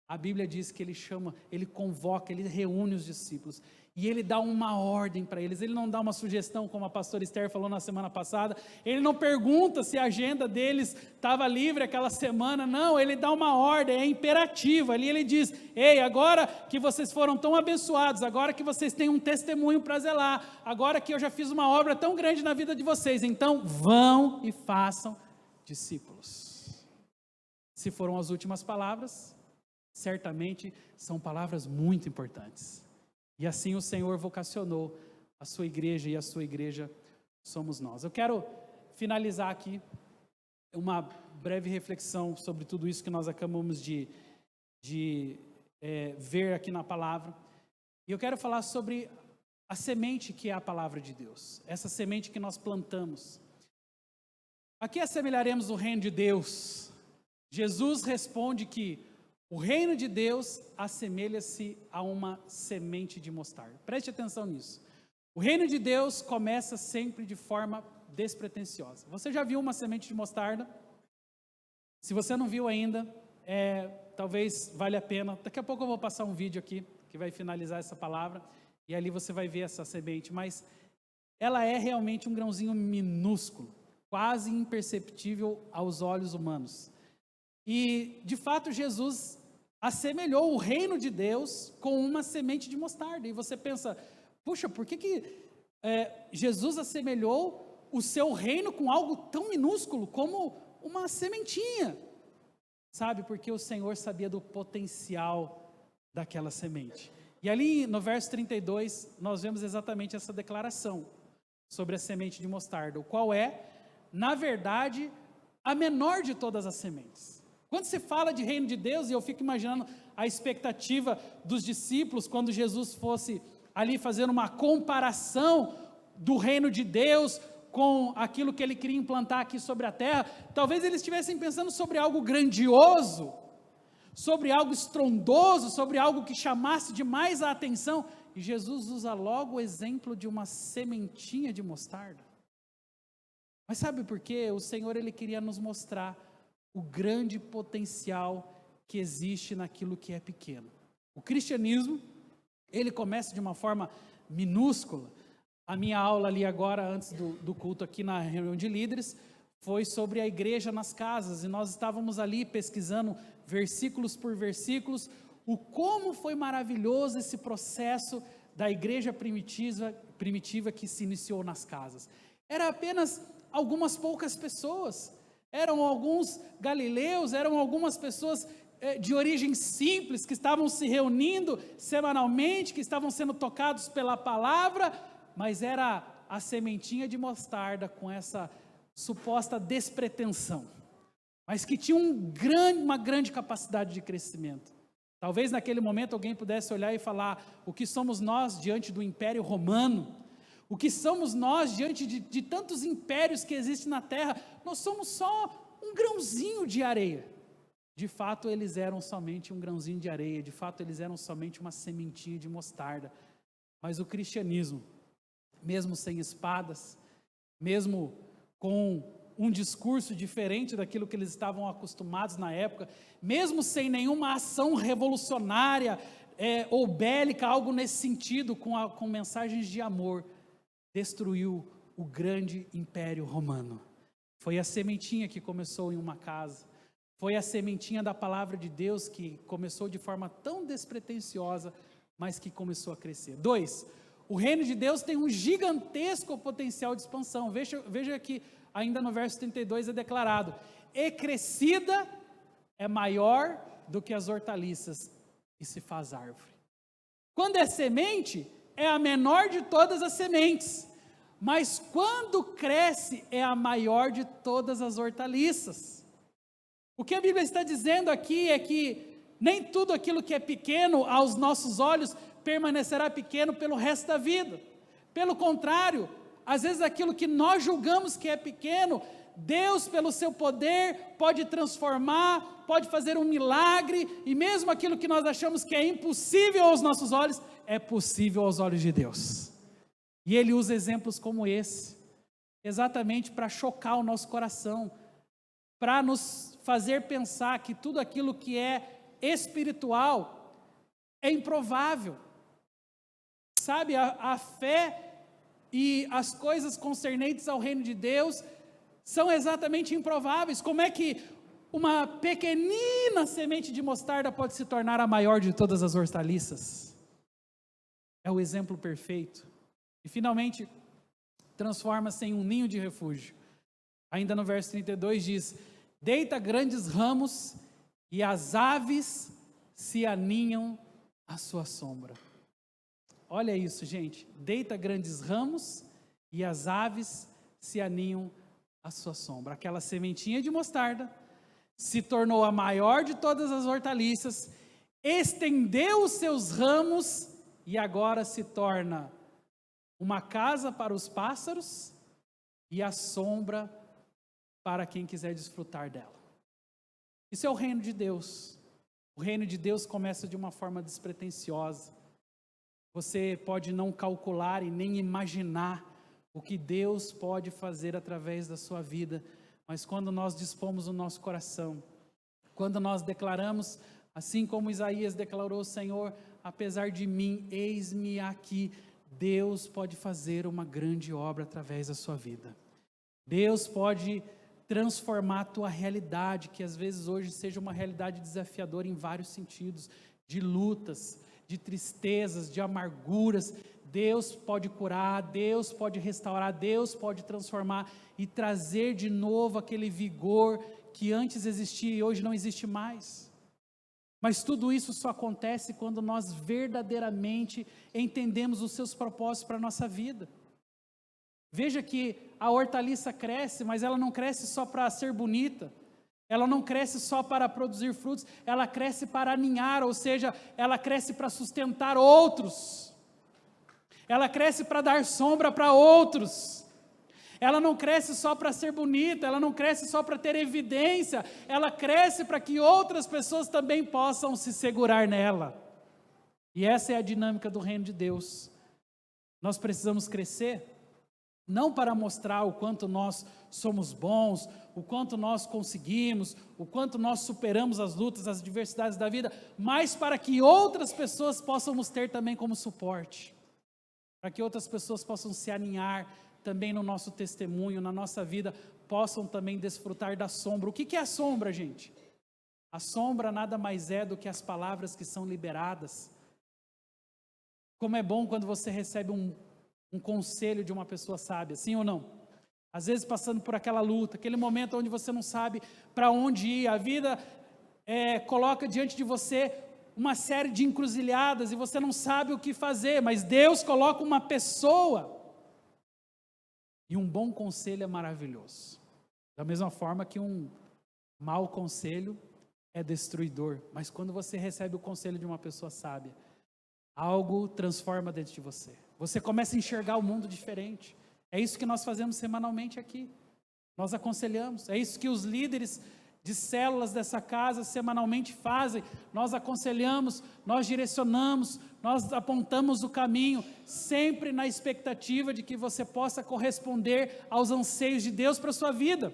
A: a Bíblia diz que ele convoca, ele reúne os discípulos, e ele dá uma ordem para eles. Ele não dá uma sugestão, como a pastora Esther falou na semana passada, ele não pergunta se a agenda deles estava livre aquela semana, não, ele dá uma ordem, é imperativa. Ali ele diz: ei, agora que vocês foram tão abençoados, agora que vocês têm um testemunho para zelar, agora que eu já fiz uma obra tão grande na vida de vocês, então vão e façam discípulos. Se foram as últimas palavras, certamente são palavras muito importantes. E assim o Senhor vocacionou a sua igreja, e a sua igreja somos nós. Eu quero finalizar aqui uma breve reflexão sobre tudo isso que nós acabamos de ver aqui na palavra. E eu quero falar sobre a semente que é a palavra de Deus, essa semente que nós plantamos. Aqui assemelharemos o reino de Deus. Jesus responde que o reino de Deus assemelha-se a uma semente de mostarda. Preste atenção nisso. O reino de Deus começa sempre de forma despretensiosa. Você já viu uma semente de mostarda? Se você não viu ainda, talvez valha a pena. Daqui a pouco eu vou passar um vídeo aqui que vai finalizar essa palavra, e ali você vai ver essa semente, mas ela é realmente um grãozinho minúsculo, quase imperceptível aos olhos humanos. E de fato Jesus assemelhou o reino de Deus com uma semente de mostarda. E você pensa: puxa, por que Jesus assemelhou o seu reino com algo tão minúsculo como uma sementinha? Sabe, porque o Senhor sabia do potencial daquela semente. E ali no verso 32, nós vemos exatamente essa declaração sobre a semente de mostarda, o qual é, na verdade, a menor de todas as sementes. Quando se fala de reino de Deus, e eu fico imaginando a expectativa dos discípulos, quando Jesus fosse ali fazer uma comparação do reino de Deus com aquilo que ele queria implantar aqui sobre a terra, talvez eles estivessem pensando sobre algo grandioso, sobre algo estrondoso, sobre algo que chamasse demais a atenção, e Jesus usa logo o exemplo de uma sementinha de mostarda. Mas sabe por quê? O Senhor, ele queria nos mostrar o grande potencial que existe naquilo que é pequeno. O cristianismo, ele começa de uma forma minúscula. A minha aula ali agora, antes do culto aqui na reunião de líderes, foi sobre a igreja nas casas, e nós estávamos ali pesquisando versículos por versículos, o como foi maravilhoso esse processo da igreja primitiva que se iniciou nas casas. Era apenas algumas poucas pessoas, eram alguns galileus, eram algumas pessoas de origem simples, que estavam se reunindo semanalmente, que estavam sendo tocados pela palavra, mas era a sementinha de mostarda com essa suposta despretensão, mas que tinha uma grande capacidade de crescimento. Talvez naquele momento alguém pudesse olhar e falar: o que somos nós diante do Império Romano? O que somos nós diante de tantos impérios que existem na terra? Nós somos só um grãozinho de areia. De fato, eles eram somente um grãozinho de areia, de fato, eles eram somente uma sementinha de mostarda. Mas o cristianismo, mesmo sem espadas, mesmo com um discurso diferente daquilo que eles estavam acostumados na época, mesmo sem nenhuma ação revolucionária ou bélica, algo nesse sentido, com mensagens de amor, destruiu o grande Império Romano. Foi a sementinha que começou em uma casa, foi a sementinha da palavra de Deus que começou de forma tão despretensiosa, mas que começou a crescer. 2, o reino de Deus tem um gigantesco potencial de expansão. Veja que ainda no verso 32 é declarado: e crescida é maior do que as hortaliças e se faz árvore. Quando é semente, é a menor de todas as sementes, mas quando cresce, é a maior de todas as hortaliças. O que a Bíblia está dizendo aqui é que nem tudo aquilo que é pequeno aos nossos olhos permanecerá pequeno pelo resto da vida. Pelo contrário, às vezes aquilo que nós julgamos que é pequeno, Deus, pelo seu poder, pode transformar, pode fazer um milagre, e mesmo aquilo que nós achamos que é impossível aos nossos olhos, é possível aos olhos de Deus. E Ele usa exemplos como esse, exatamente para chocar o nosso coração, para nos fazer pensar que tudo aquilo que é espiritual é improvável. Sabe, a fé e as coisas concernentes ao reino de Deus são exatamente improváveis. Como é que uma pequenina semente de mostarda pode se tornar a maior de todas as hortaliças? É o exemplo perfeito. E finalmente, transforma-se em um ninho de refúgio. Ainda no verso 32 diz: deita grandes ramos e as aves se aninham à sua sombra. Olha isso, gente. Deita grandes ramos e as aves se aninham à sua sombra. Aquela sementinha de mostarda se tornou a maior de todas as hortaliças, estendeu os seus ramos e agora se torna uma casa para os pássaros e a sombra para quem quiser desfrutar dela. Isso é o reino de Deus. O reino de Deus começa de uma forma despretensiosa. Você pode não calcular e nem imaginar o que Deus pode fazer através da sua vida, mas quando nós dispomos o nosso coração, quando nós declaramos, assim como Isaías declarou: Senhor, apesar de mim, eis-me aqui, Deus pode fazer uma grande obra através da sua vida. Deus pode transformar a tua realidade, que às vezes hoje seja uma realidade desafiadora em vários sentidos, de lutas, de tristezas, de amarguras. Deus pode curar, Deus pode restaurar, Deus pode transformar e trazer de novo aquele vigor que antes existia e hoje não existe mais. Mas tudo isso só acontece quando nós verdadeiramente entendemos os seus propósitos para a nossa vida. Veja que a hortaliça cresce, mas ela não cresce só para ser bonita, ela não cresce só para produzir frutos, ela cresce para aninhar, ou seja, ela cresce para sustentar outros, ela cresce para dar sombra para outros, ela não cresce só para ser bonita, ela não cresce só para ter evidência, ela cresce para que outras pessoas também possam se segurar nela. E essa é a dinâmica do reino de Deus. Nós precisamos crescer, não para mostrar o quanto nós somos bons, o quanto nós conseguimos, o quanto nós superamos as lutas, as adversidades da vida, mas para que outras pessoas possam nos ter também como suporte. para que outras pessoas possam se aninhar também no nosso testemunho, na nossa vida, possam também desfrutar da sombra. O que é a sombra, gente? A sombra nada mais é do que as palavras que são liberadas. Como é bom quando você recebe um conselho de uma pessoa sábia, sim ou não? Às vezes passando por aquela luta, aquele momento onde você não sabe para onde ir, a vida coloca diante de você uma série de encruzilhadas e você não sabe o que fazer, mas Deus coloca uma pessoa e um bom conselho é maravilhoso. Da mesma forma que um mau conselho é destruidor, mas quando você recebe o conselho de uma pessoa sábia, algo transforma dentro de você. Você começa a enxergar o mundo diferente. É isso que nós fazemos semanalmente aqui. Nós aconselhamos. É isso que os líderes de células dessa casa semanalmente fazem. Nós aconselhamos, nós direcionamos, nós apontamos o caminho, sempre na expectativa de que você possa corresponder aos anseios de Deus para a sua vida.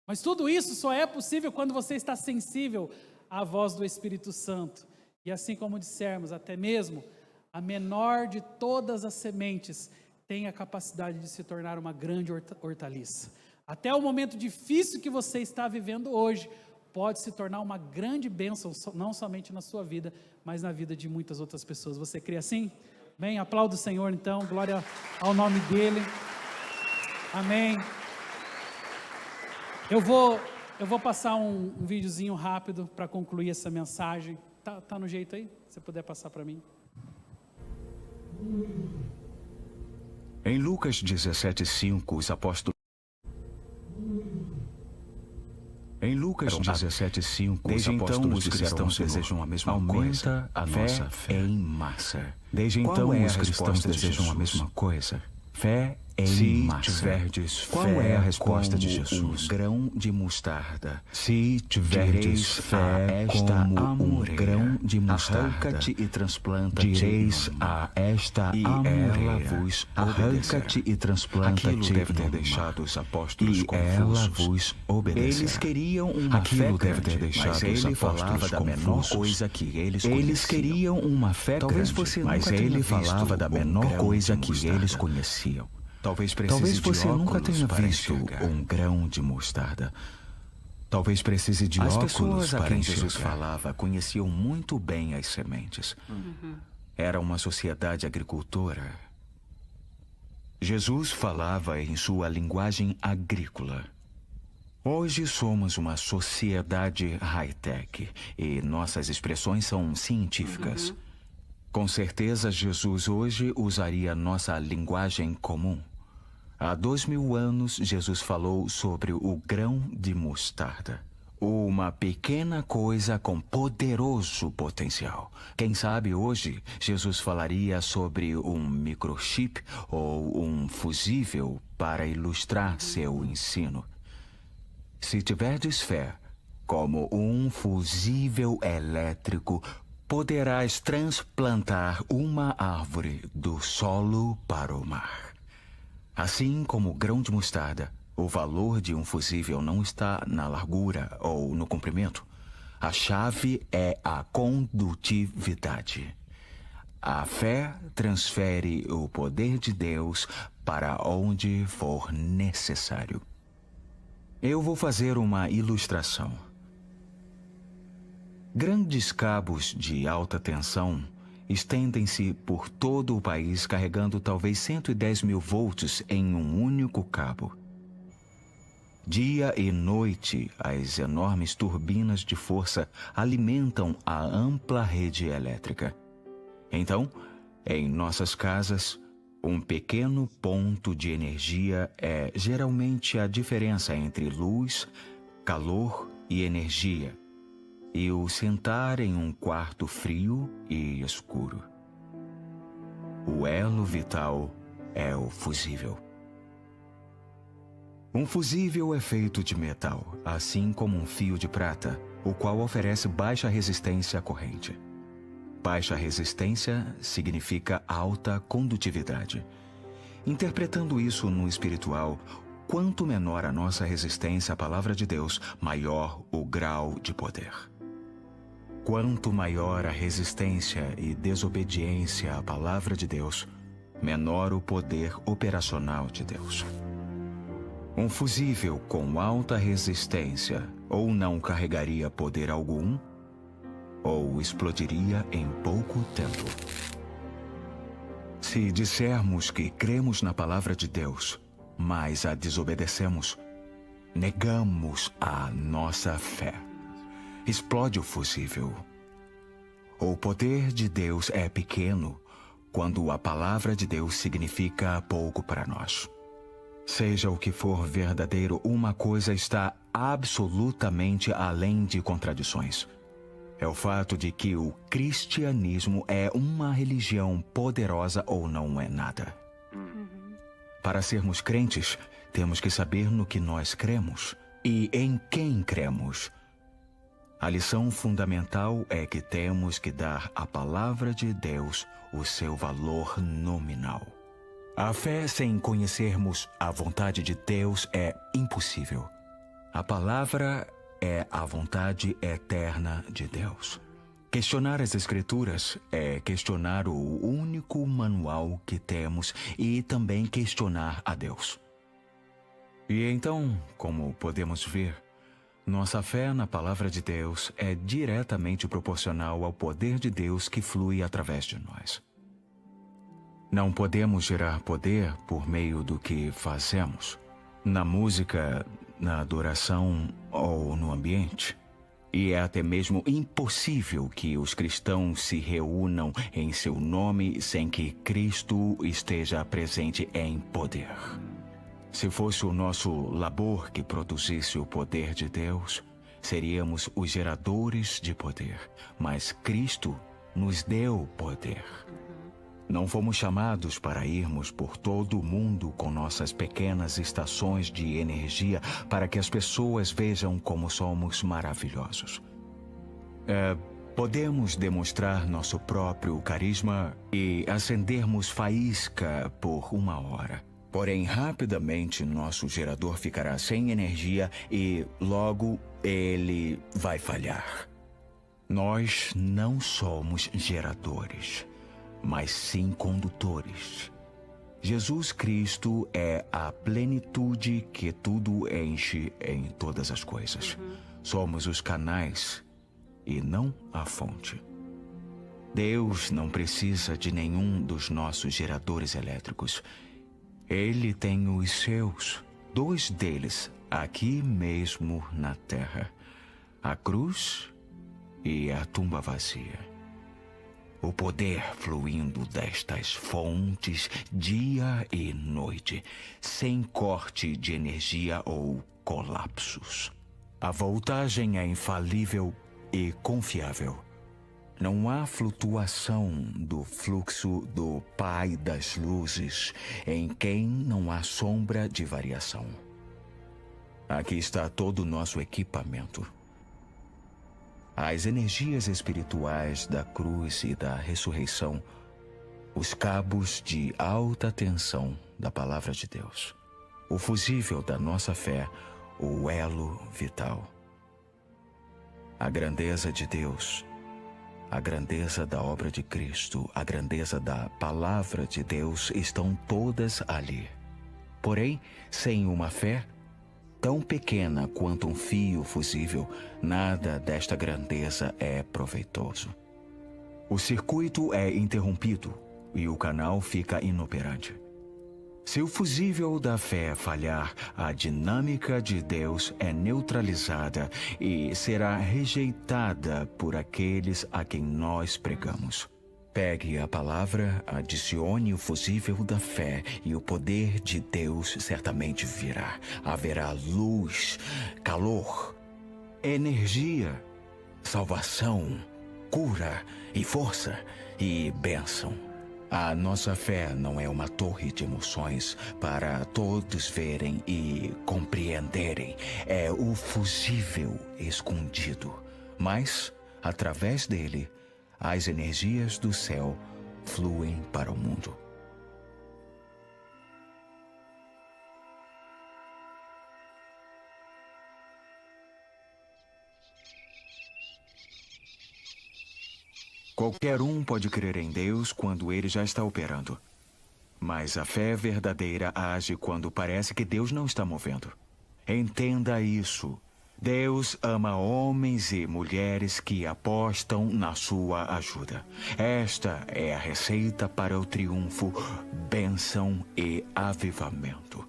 A: Mas tudo isso só é possível quando você está sensível à voz do Espírito Santo. E assim como dissermos, até mesmo a menor de todas as sementes tem a capacidade de se tornar uma grande hortaliça. Até o momento difícil que você está vivendo hoje, pode se tornar uma grande bênção, não somente na sua vida, mas na vida de muitas outras pessoas. Você crê assim? Bem, aplauda o Senhor então, glória ao nome dEle. Amém. Eu vou passar um videozinho rápido para concluir essa mensagem. Tá no jeito aí? Se puder passar para mim.
B: Em Lucas 17:5, os apóstolos... Em Lucas 17:5, os apóstolos disseram: desejam a mesma coisa, a nossa fé em massa. Desde então, os cristãos desejam a mesma coisa, fé em massa. Se tiverdes qual é a resposta de Jesus? Um grão de mostarda. Se tiverdes fé como um grão de mostarda, arranca-te e transplanta-te. Direis a esta amoreira, arranca-te e transplanta-te. Aquilo deve ter deixado os apóstolos confusos. E ela vos obedecerá. Eles queriam uma fé grande, mas ele falava da menor coisa que eles conheciam. Eles queriam uma fé grande, mas ele falava da menor coisa que eles conheciam. Talvez você nunca tenha visto um grão de mostarda. Talvez precise de óculos para enxergar. As pessoas a quem Jesus falava conheciam muito bem as sementes. Era uma sociedade agricultora. Jesus falava em sua linguagem agrícola. Hoje somos uma sociedade high-tech e nossas expressões são científicas. Com certeza, Jesus hoje usaria nossa linguagem comum. Há 2000 anos, Jesus falou sobre o grão de mostarda. Uma pequena coisa com poderoso potencial. Quem sabe hoje, Jesus falaria sobre um microchip ou um fusível para ilustrar seu ensino. Se tiverdes fé, como um fusível elétrico, poderás transplantar uma árvore do solo para o mar. Assim como o grão de mostarda, o valor de um fusível não está na largura ou no comprimento. A chave é a condutividade. A fé transfere o poder de Deus para onde for necessário. Eu vou fazer uma ilustração. Grandes cabos de alta tensão estendem-se por todo o país, carregando talvez 110 mil volts em um único cabo. Dia e noite, as enormes turbinas de força alimentam a ampla rede elétrica. Então, em nossas casas, um pequeno ponto de energia é geralmente a diferença entre luz, calor e energia, e o sentar em um quarto frio e escuro. O elo vital é o fusível. Um fusível é feito de metal, assim como um fio de prata, o qual oferece baixa resistência à corrente. Baixa resistência significa alta condutividade. Interpretando isso no espiritual, quanto menor a nossa resistência à palavra de Deus, maior o grau de poder. Quanto maior a resistência e desobediência à palavra de Deus, menor o poder operacional de Deus. Um fusível com alta resistência ou não carregaria poder algum, ou explodiria em pouco tempo. Se dissermos que cremos na palavra de Deus, mas a desobedecemos, negamos a nossa fé. Explode o fusível. O poder de Deus é pequeno quando a palavra de Deus significa pouco para nós. Seja o que for verdadeiro, uma coisa está absolutamente além de contradições. É o fato de que o cristianismo é uma religião poderosa ou não é nada. Para sermos crentes, temos que saber no que nós cremos e em quem cremos. A lição fundamental é que temos que dar à palavra de Deus o seu valor nominal. A fé sem conhecermos a vontade de Deus é impossível. A palavra é a vontade eterna de Deus. Questionar as Escrituras é questionar o único manual que temos e também questionar a Deus. E então, como podemos ver, nossa fé na palavra de Deus é diretamente proporcional ao poder de Deus que flui através de nós. Não podemos gerar poder por meio do que fazemos, na música, na adoração ou no ambiente. E é até mesmo impossível que os cristãos se reúnam em seu nome sem que Cristo esteja presente em poder. Se fosse o nosso labor que produzisse o poder de Deus, seríamos os geradores de poder. Mas Cristo nos deu poder. Não fomos chamados para irmos por todo o mundo com nossas pequenas estações de energia para que as pessoas vejam como somos maravilhosos. Podemos demonstrar nosso próprio carisma e acendermos faísca por 1 hora. Porém, rapidamente nosso gerador ficará sem energia e logo ele vai falhar. Nós não somos geradores, mas sim condutores. Jesus Cristo é a plenitude que tudo enche em todas as coisas. Somos os canais e não a fonte. Deus não precisa de nenhum dos nossos geradores elétricos. Ele tem os seus, 2 deles, aqui mesmo na terra: a cruz e a tumba vazia. O poder fluindo destas fontes dia e noite, sem corte de energia ou colapsos. A voltagem é infalível e confiável. Não há flutuação do fluxo do Pai das Luzes, em quem não há sombra de variação. Aqui está todo o nosso equipamento. As energias espirituais da cruz e da ressurreição, os cabos de alta tensão da palavra de Deus, o fusível da nossa fé, o elo vital. A grandeza de Deus, a grandeza da obra de Cristo, a grandeza da palavra de Deus estão todas ali. Porém, sem uma fé tão pequena quanto um fio fusível, nada desta grandeza é proveitoso. O circuito é interrompido e o canal fica inoperante. Se o fusível da fé falhar, a dinâmica de Deus é neutralizada e será rejeitada por aqueles a quem nós pregamos. Pegue a palavra, adicione o fusível da fé e o poder de Deus certamente virá. Haverá luz, calor, energia, salvação, cura e força e bênção. A nossa fé não é uma torre de emoções para todos verem e compreenderem. É o fusível escondido, mas, através dele, as energias do céu fluem para o mundo. Qualquer um pode crer em Deus quando ele já está operando. Mas a fé verdadeira age quando parece que Deus não está movendo. Entenda isso. Deus ama homens e mulheres que apostam na sua ajuda. Esta é a receita para o triunfo, bênção e avivamento.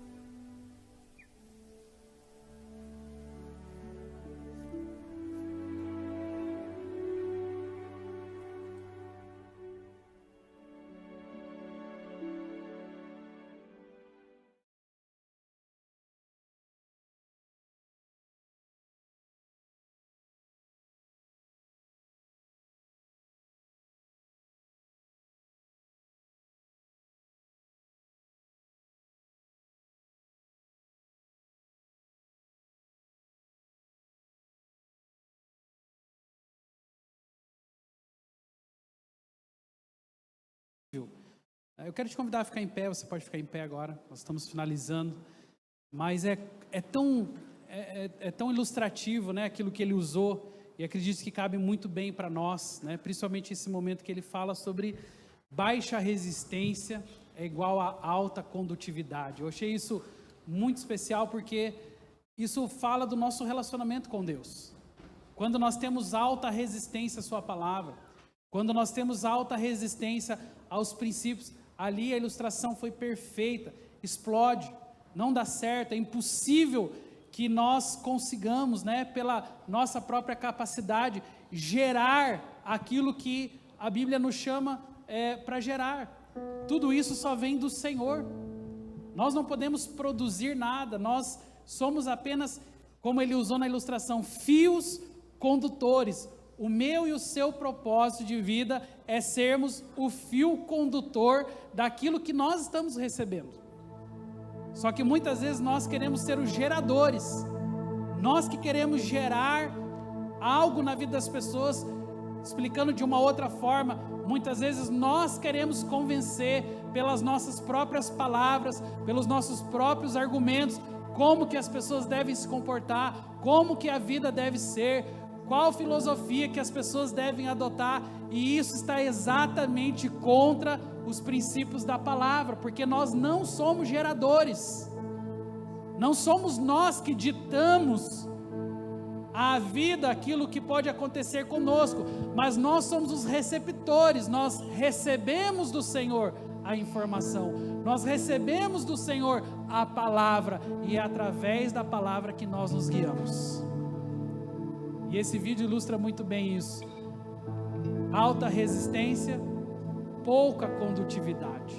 A: Eu quero te convidar a ficar em pé, você pode ficar em pé agora, nós estamos finalizando, mas é tão ilustrativo, né, aquilo que ele usou, e acredito que cabe muito bem para nós, né, principalmente esse momento que ele fala sobre baixa resistência é igual a alta condutividade. Eu achei isso muito especial porque isso fala do nosso relacionamento com Deus. Quando nós temos alta resistência à sua palavra, quando nós temos alta resistência aos princípios, ali a ilustração foi perfeita, explode, não dá certo, é impossível que nós consigamos, né, pela nossa própria capacidade, gerar aquilo que a Bíblia nos chama para gerar. Tudo isso só vem do Senhor. Nós não podemos produzir nada, nós somos apenas, como ele usou na ilustração, fios condutores. O meu e o seu propósito de vida é sermos o fio condutor daquilo que nós estamos recebendo. Só que muitas vezes nós queremos ser os geradores, nós que queremos gerar algo na vida das pessoas. Explicando de uma outra forma, muitas vezes nós queremos convencer pelas nossas próprias palavras, pelos nossos próprios argumentos, como que as pessoas devem se comportar, como que a vida deve ser, qual filosofia que as pessoas devem adotar, e isso está exatamente contra os princípios da palavra, porque nós não somos geradores, não somos nós que ditamos a vida, aquilo que pode acontecer conosco, mas nós somos os receptores, nós recebemos do Senhor a informação, nós recebemos do Senhor a palavra, e é através da palavra que nós nos guiamos. E esse vídeo ilustra muito bem isso. Alta resistência, pouca condutividade.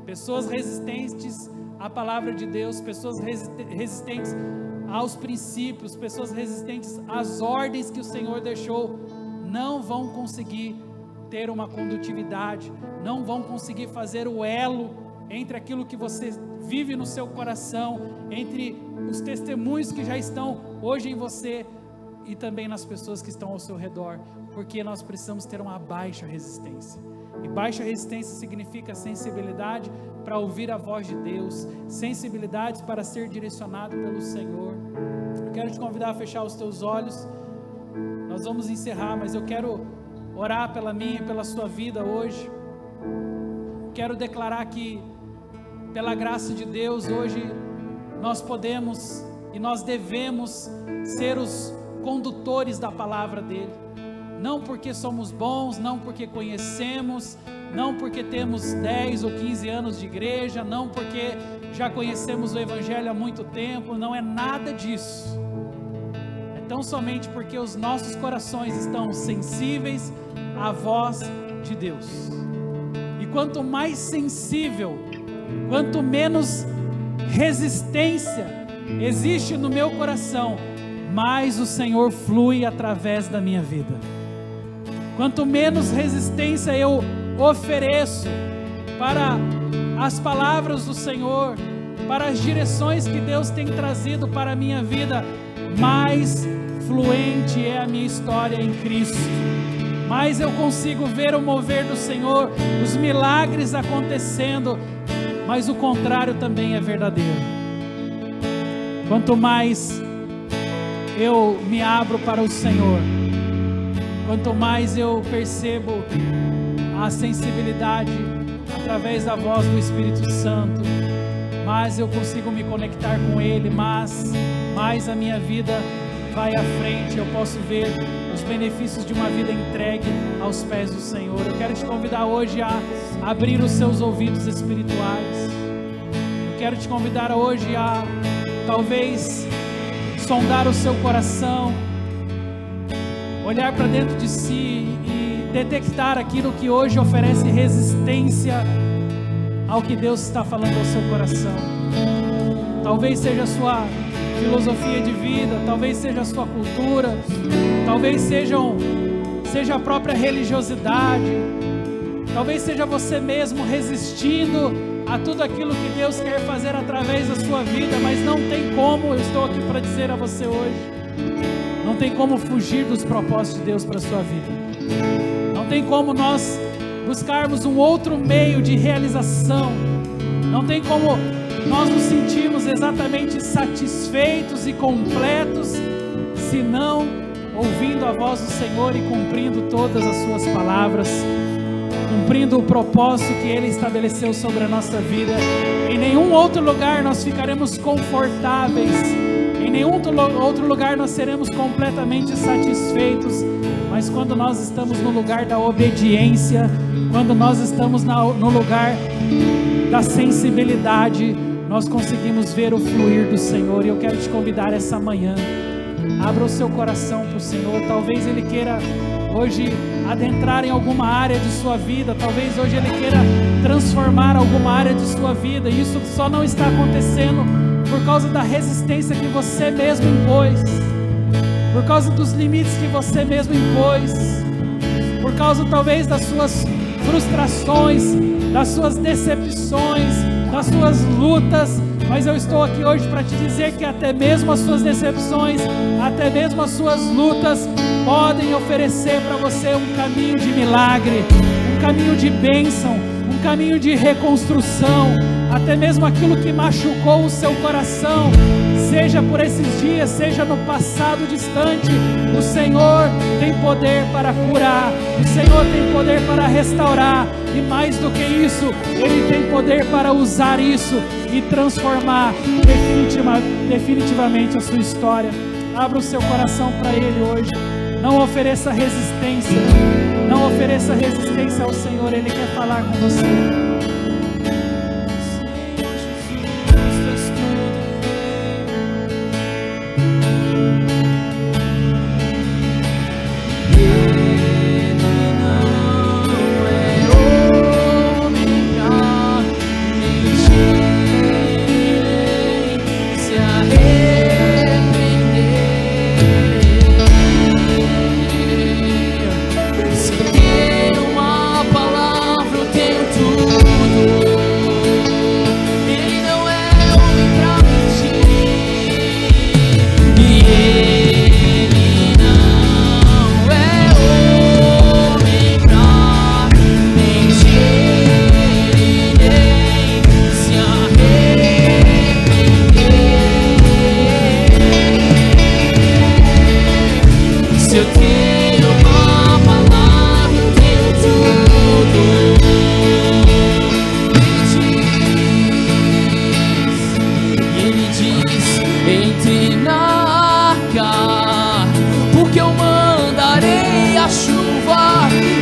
A: Pessoas resistentes à palavra de Deus, pessoas resistentes aos princípios, pessoas resistentes às ordens que o Senhor deixou, não vão conseguir ter uma condutividade, não vão conseguir fazer o elo entre aquilo que você vive no seu coração, entre os testemunhos que já estão hoje em você e também nas pessoas que estão ao seu redor, porque nós precisamos ter uma baixa resistência. E baixa resistência significa sensibilidade para ouvir a voz de Deus, sensibilidade para ser direcionado pelo Senhor. Eu quero te convidar a fechar os teus olhos. Nós vamos encerrar, mas eu quero orar pela minha e pela sua vida hoje. Quero declarar que, pela graça de Deus, hoje nós podemos e nós devemos ser os condutores da palavra dele, não porque somos bons, não porque conhecemos, não porque temos 10 ou 15 anos de igreja, não porque já conhecemos o Evangelho há muito tempo, não é nada disso, é tão somente porque os nossos corações estão sensíveis à voz de Deus. E quanto mais sensível, quanto menos resistência existe no meu coração, mais o Senhor flui através da minha vida. Quanto menos resistência eu ofereço para as palavras do Senhor, para as direções que Deus tem trazido para a minha vida, mais fluente é a minha história em Cristo, mais eu consigo ver o mover do Senhor, os milagres acontecendo, mas o contrário também é verdadeiro. Quanto mais eu me abro para o Senhor, quanto mais eu percebo a sensibilidade através da voz do Espírito Santo, mais eu consigo me conectar com Ele, mais a minha vida vai à frente, eu posso ver os benefícios de uma vida entregue aos pés do Senhor. Eu quero te convidar hoje a abrir os seus ouvidos espirituais. Eu quero te convidar hoje a talvez sondar o seu coração, olhar para dentro de si e detectar aquilo que hoje oferece resistência ao que Deus está falando ao seu coração. Talvez seja a sua filosofia de vida, talvez seja a sua cultura, talvez seja a própria religiosidade, talvez seja você mesmo resistindo a tudo aquilo que Deus quer fazer através da sua vida, mas não tem como, eu estou aqui para dizer a você hoje, não tem como fugir dos propósitos de Deus para a sua vida. Não tem como nós buscarmos um outro meio de realização. Não tem como nós nos sentirmos exatamente satisfeitos e completos se não ouvindo a voz do Senhor e cumprindo todas as suas palavras, cumprindo o propósito que Ele estabeleceu sobre a nossa vida. Em nenhum outro lugar nós ficaremos confortáveis, em nenhum outro lugar nós seremos completamente satisfeitos, mas quando nós estamos no lugar da obediência, quando nós estamos no lugar da sensibilidade, nós conseguimos ver o fluir do Senhor. E eu quero te convidar essa manhã, abra o seu coração para o Senhor. Talvez Ele queira hoje adentrar em alguma área de sua vida, talvez hoje Ele queira transformar alguma área de sua vida, e isso só não está acontecendo por causa da resistência que você mesmo impôs, por causa dos limites que você mesmo impôs, por causa talvez das suas frustrações, das suas decepções, das suas lutas. Mas eu estou aqui hoje para te dizer que até mesmo as suas decepções, até mesmo as suas lutas podem oferecer para você um caminho de milagre, um caminho de bênção, um caminho de reconstrução. Até mesmo aquilo que machucou o seu coração, seja por esses dias, seja no passado distante, o Senhor tem poder para curar, o Senhor tem poder para restaurar, e mais do que isso, Ele tem poder para usar isso e transformar definitivamente a sua história. Abra o seu coração para Ele hoje. Não ofereça resistência, não ofereça resistência ao Senhor. Ele quer falar com você.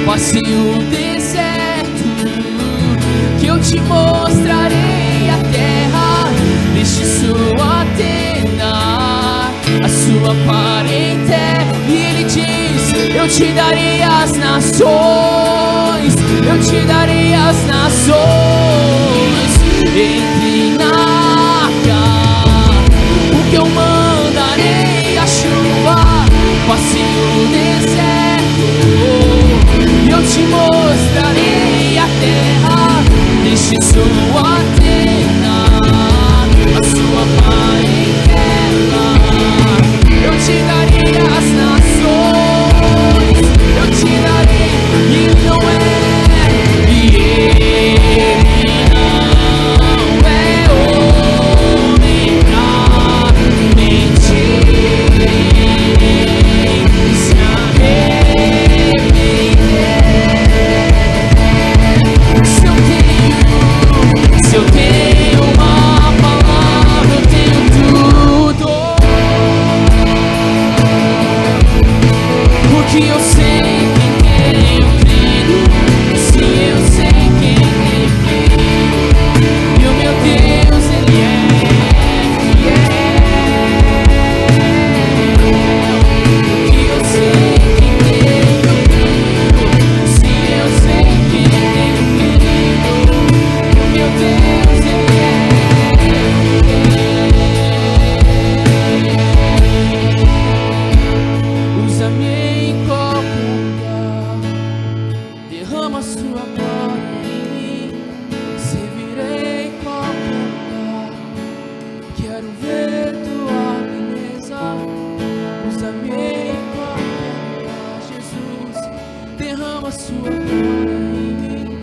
C: Passe o deserto, que eu te mostrarei a terra. Deixe sua tenda, a sua parentela. E Ele diz: eu te darei as nações, eu te darei as nações. Entre na cá, porque eu mandarei a chuva. Passe o deserto, eu te mostrarei a terra. Deixe sua tenda, a sua parentela. Eu te darei as nações, eu te darei. E não é, e Ele não derrama sua glória em mim.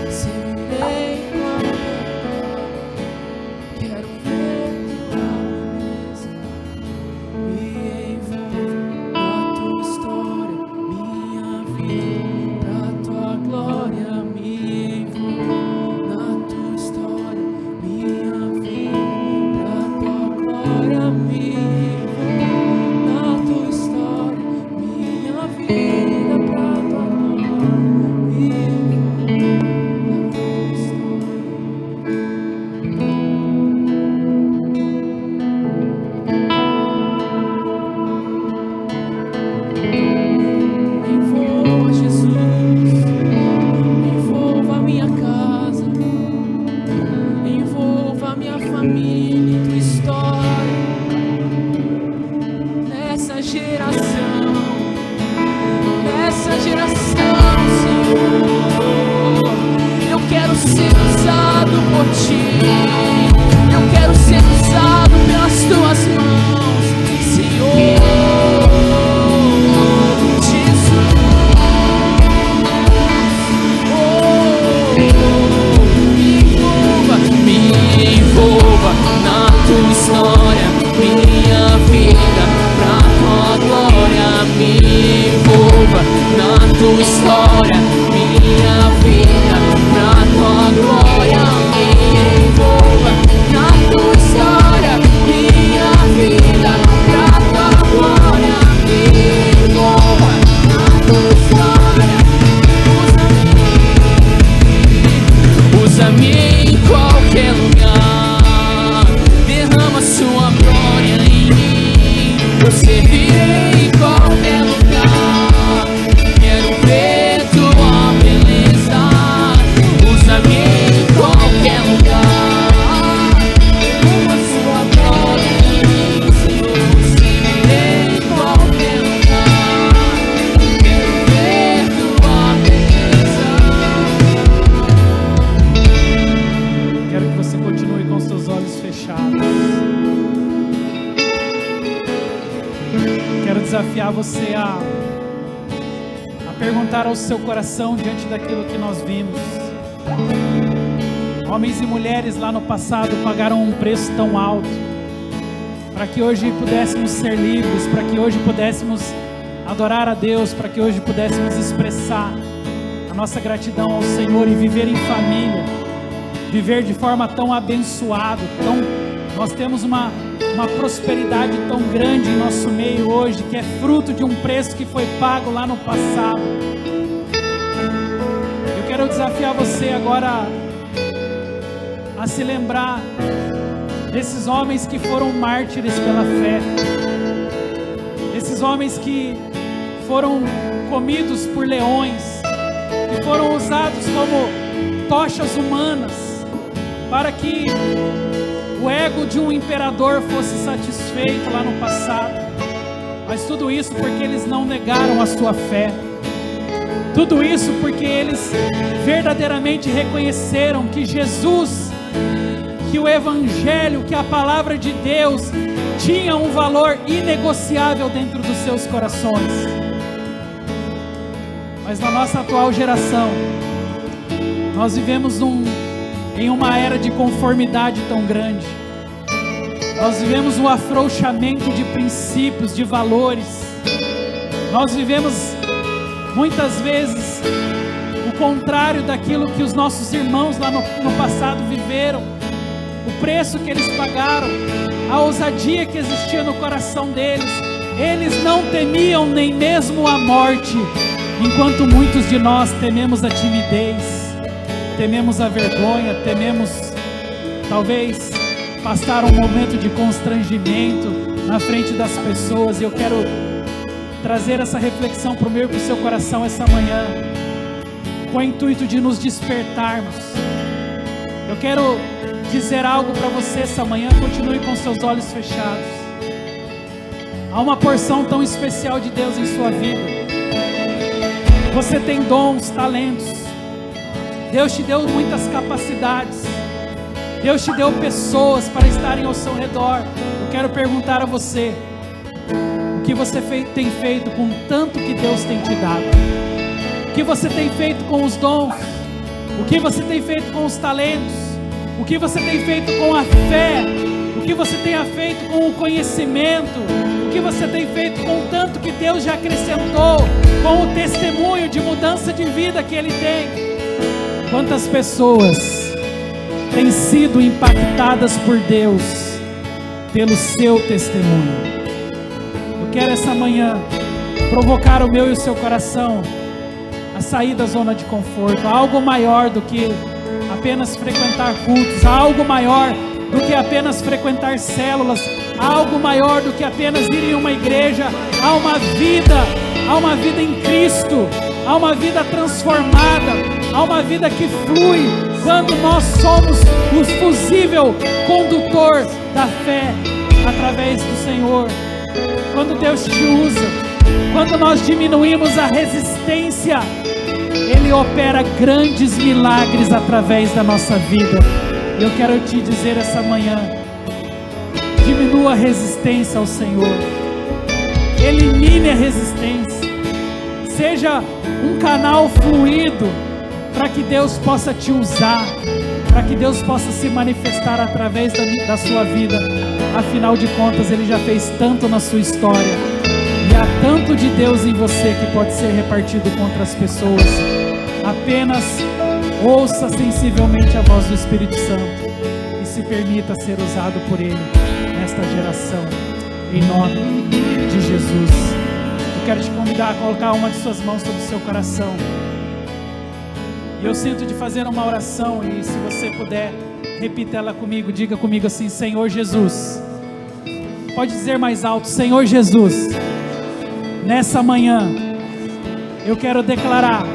C: Servirei com a quero ver tua beleza. Me envolva na tua história, minha vida, pra tua glória. Me envolva na tua história, minha vida, pra tua glória. Me envolva na tua história, minha vida, pra tua glória. Me envolva na tua história. Envolva, Jesus, envolva a minha casa, envolva a minha família em tua história, nessa geração, Senhor. Eu quero ser usado por ti, eu quero ser usado pelas tuas mãos, Senhor. Me envolva na tua história, minha vida, pra tua glória. Me envolva na tua história, minha vida, pra tua glória. Me envolva na tua história, minha vida, pra tua glória. Me envolva na tua história, usa-me em qualquer lugar, derrama sua glória em mim. Eu servirei em qualquer lugar, quero ver tua beleza. Usa-me em qualquer lugar, derrama sua glória em mim, Senhor. Eu servirei em qualquer lugar, quero ver tua beleza.
A: Quero que você continue com os seus olhos fechados. Quero desafiar você a perguntar ao seu coração diante daquilo que nós vimos. Homens e mulheres lá no passado pagaram um preço tão alto para que hoje pudéssemos ser livres, para que hoje pudéssemos adorar a Deus, para que hoje pudéssemos expressar a nossa gratidão ao Senhor e viver em família, viver de forma tão abençoada. Nós temos uma prosperidade tão grande em nosso meio hoje, que é fruto de um preço que foi pago lá no passado. Eu quero desafiar você agora a se lembrar desses homens que foram mártires pela fé, esses homens que foram comidos por leões, que foram usados como tochas humanas para que o ego de um imperador fosse satisfeito lá no passado. Mas tudo isso porque eles não negaram a sua fé. Tudo isso porque eles verdadeiramente reconheceram que Jesus, que o Evangelho, que a palavra de Deus tinha um valor inegociável dentro dos seus corações. Mas na nossa atual geração, nós vivemos em uma era de conformidade tão grande. Nós vivemos um afrouxamento de princípios, de valores. Nós vivemos muitas vezes o contrário daquilo que os nossos irmãos lá no passado viveram, o preço que eles pagaram, a ousadia que existia no coração deles. Eles não temiam nem mesmo a morte, enquanto muitos de nós tememos a timidez, tememos a vergonha, tememos talvez passar um momento de constrangimento na frente das pessoas. E eu quero trazer essa reflexão para o meu e para o seu coração essa manhã, com o intuito de nos despertarmos. Eu quero dizer algo para você essa manhã. Continue com seus olhos fechados. Há uma porção tão especial de Deus em sua vida. Você tem dons, talentos. Deus te deu muitas capacidades. Deus te deu pessoas para estarem ao seu redor. Eu quero perguntar a você: o que você tem feito com tanto que Deus tem te dado? O que você tem feito com os dons? O que você tem feito com os talentos? O que você tem feito com a fé? O que você tem feito com o conhecimento? O que você tem feito com o tanto que Deus já acrescentou? Com o testemunho de mudança de vida que Ele tem? Quantas pessoas têm sido impactadas por Deus pelo seu testemunho? Eu quero essa manhã provocar o meu e o seu coração a sair da zona de conforto, algo maior do que apenas frequentar cultos, algo maior do que apenas frequentar células, algo maior do que apenas ir em uma igreja. Há uma vida em Cristo, há uma vida transformada, há uma vida que flui quando nós somos o fusível condutor da fé através do Senhor. Quando Deus te usa, quando nós diminuímos a resistência, Ele opera grandes milagres através da nossa vida. Eu quero te dizer essa manhã: diminua a resistência ao Senhor, elimine a resistência, seja um canal fluido para que Deus possa te usar, para que Deus possa se manifestar através da sua vida. Afinal de contas, Ele já fez tanto na sua história, e há tanto de Deus em você que pode ser repartido contra as pessoas. Apenas ouça sensivelmente a voz do Espírito Santo e se permita ser usado por Ele nesta geração, em nome de Jesus. Eu quero te convidar a colocar uma de suas mãos sobre o seu coração, e eu sinto de fazer uma oração, e se você puder, repita ela comigo. Diga comigo assim: Senhor Jesus. Pode dizer mais alto: Senhor Jesus, nessa manhã eu quero declarar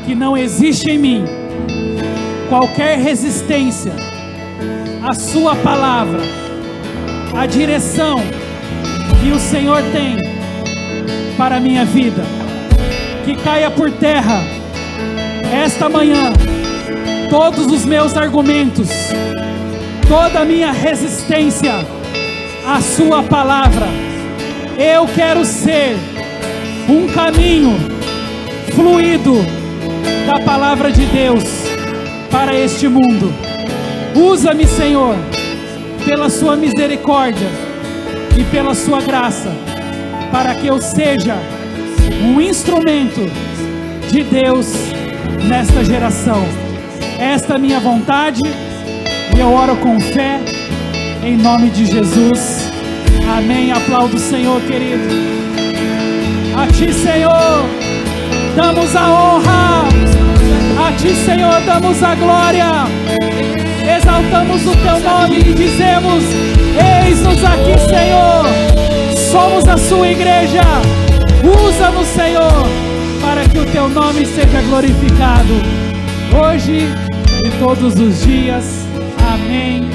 A: que não existe em mim qualquer resistência à sua palavra, à direção que o Senhor tem para a minha vida. Que caia por terra esta manhã todos os meus argumentos, toda a minha resistência à sua palavra. Eu quero ser um caminho fluido da palavra de Deus para este mundo. Usa-me, Senhor, pela sua misericórdia e pela sua graça, para que eu seja um instrumento de Deus nesta geração. Esta é a minha vontade, e eu oro com fé, em nome de Jesus. Amém. Aplauda o Senhor, querido. A Ti, Senhor, damos a honra. A Ti, Senhor, damos a glória. Exaltamos o Teu nome e dizemos: eis-nos aqui, Senhor. Somos a Sua igreja. Usa-nos, Senhor, para que o Teu nome seja glorificado, hoje e todos os dias. Amém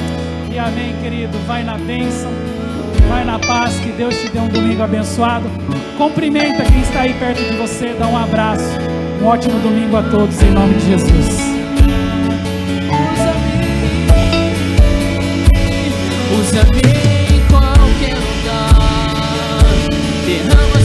A: e amém, querido. Vai na bênção, vai na paz. Que Deus te dê um domingo abençoado. Cumprimenta quem está aí perto de você, dá um abraço. Um ótimo domingo a todos, em nome de Jesus.
C: Usa-me em qualquer lugar, derrama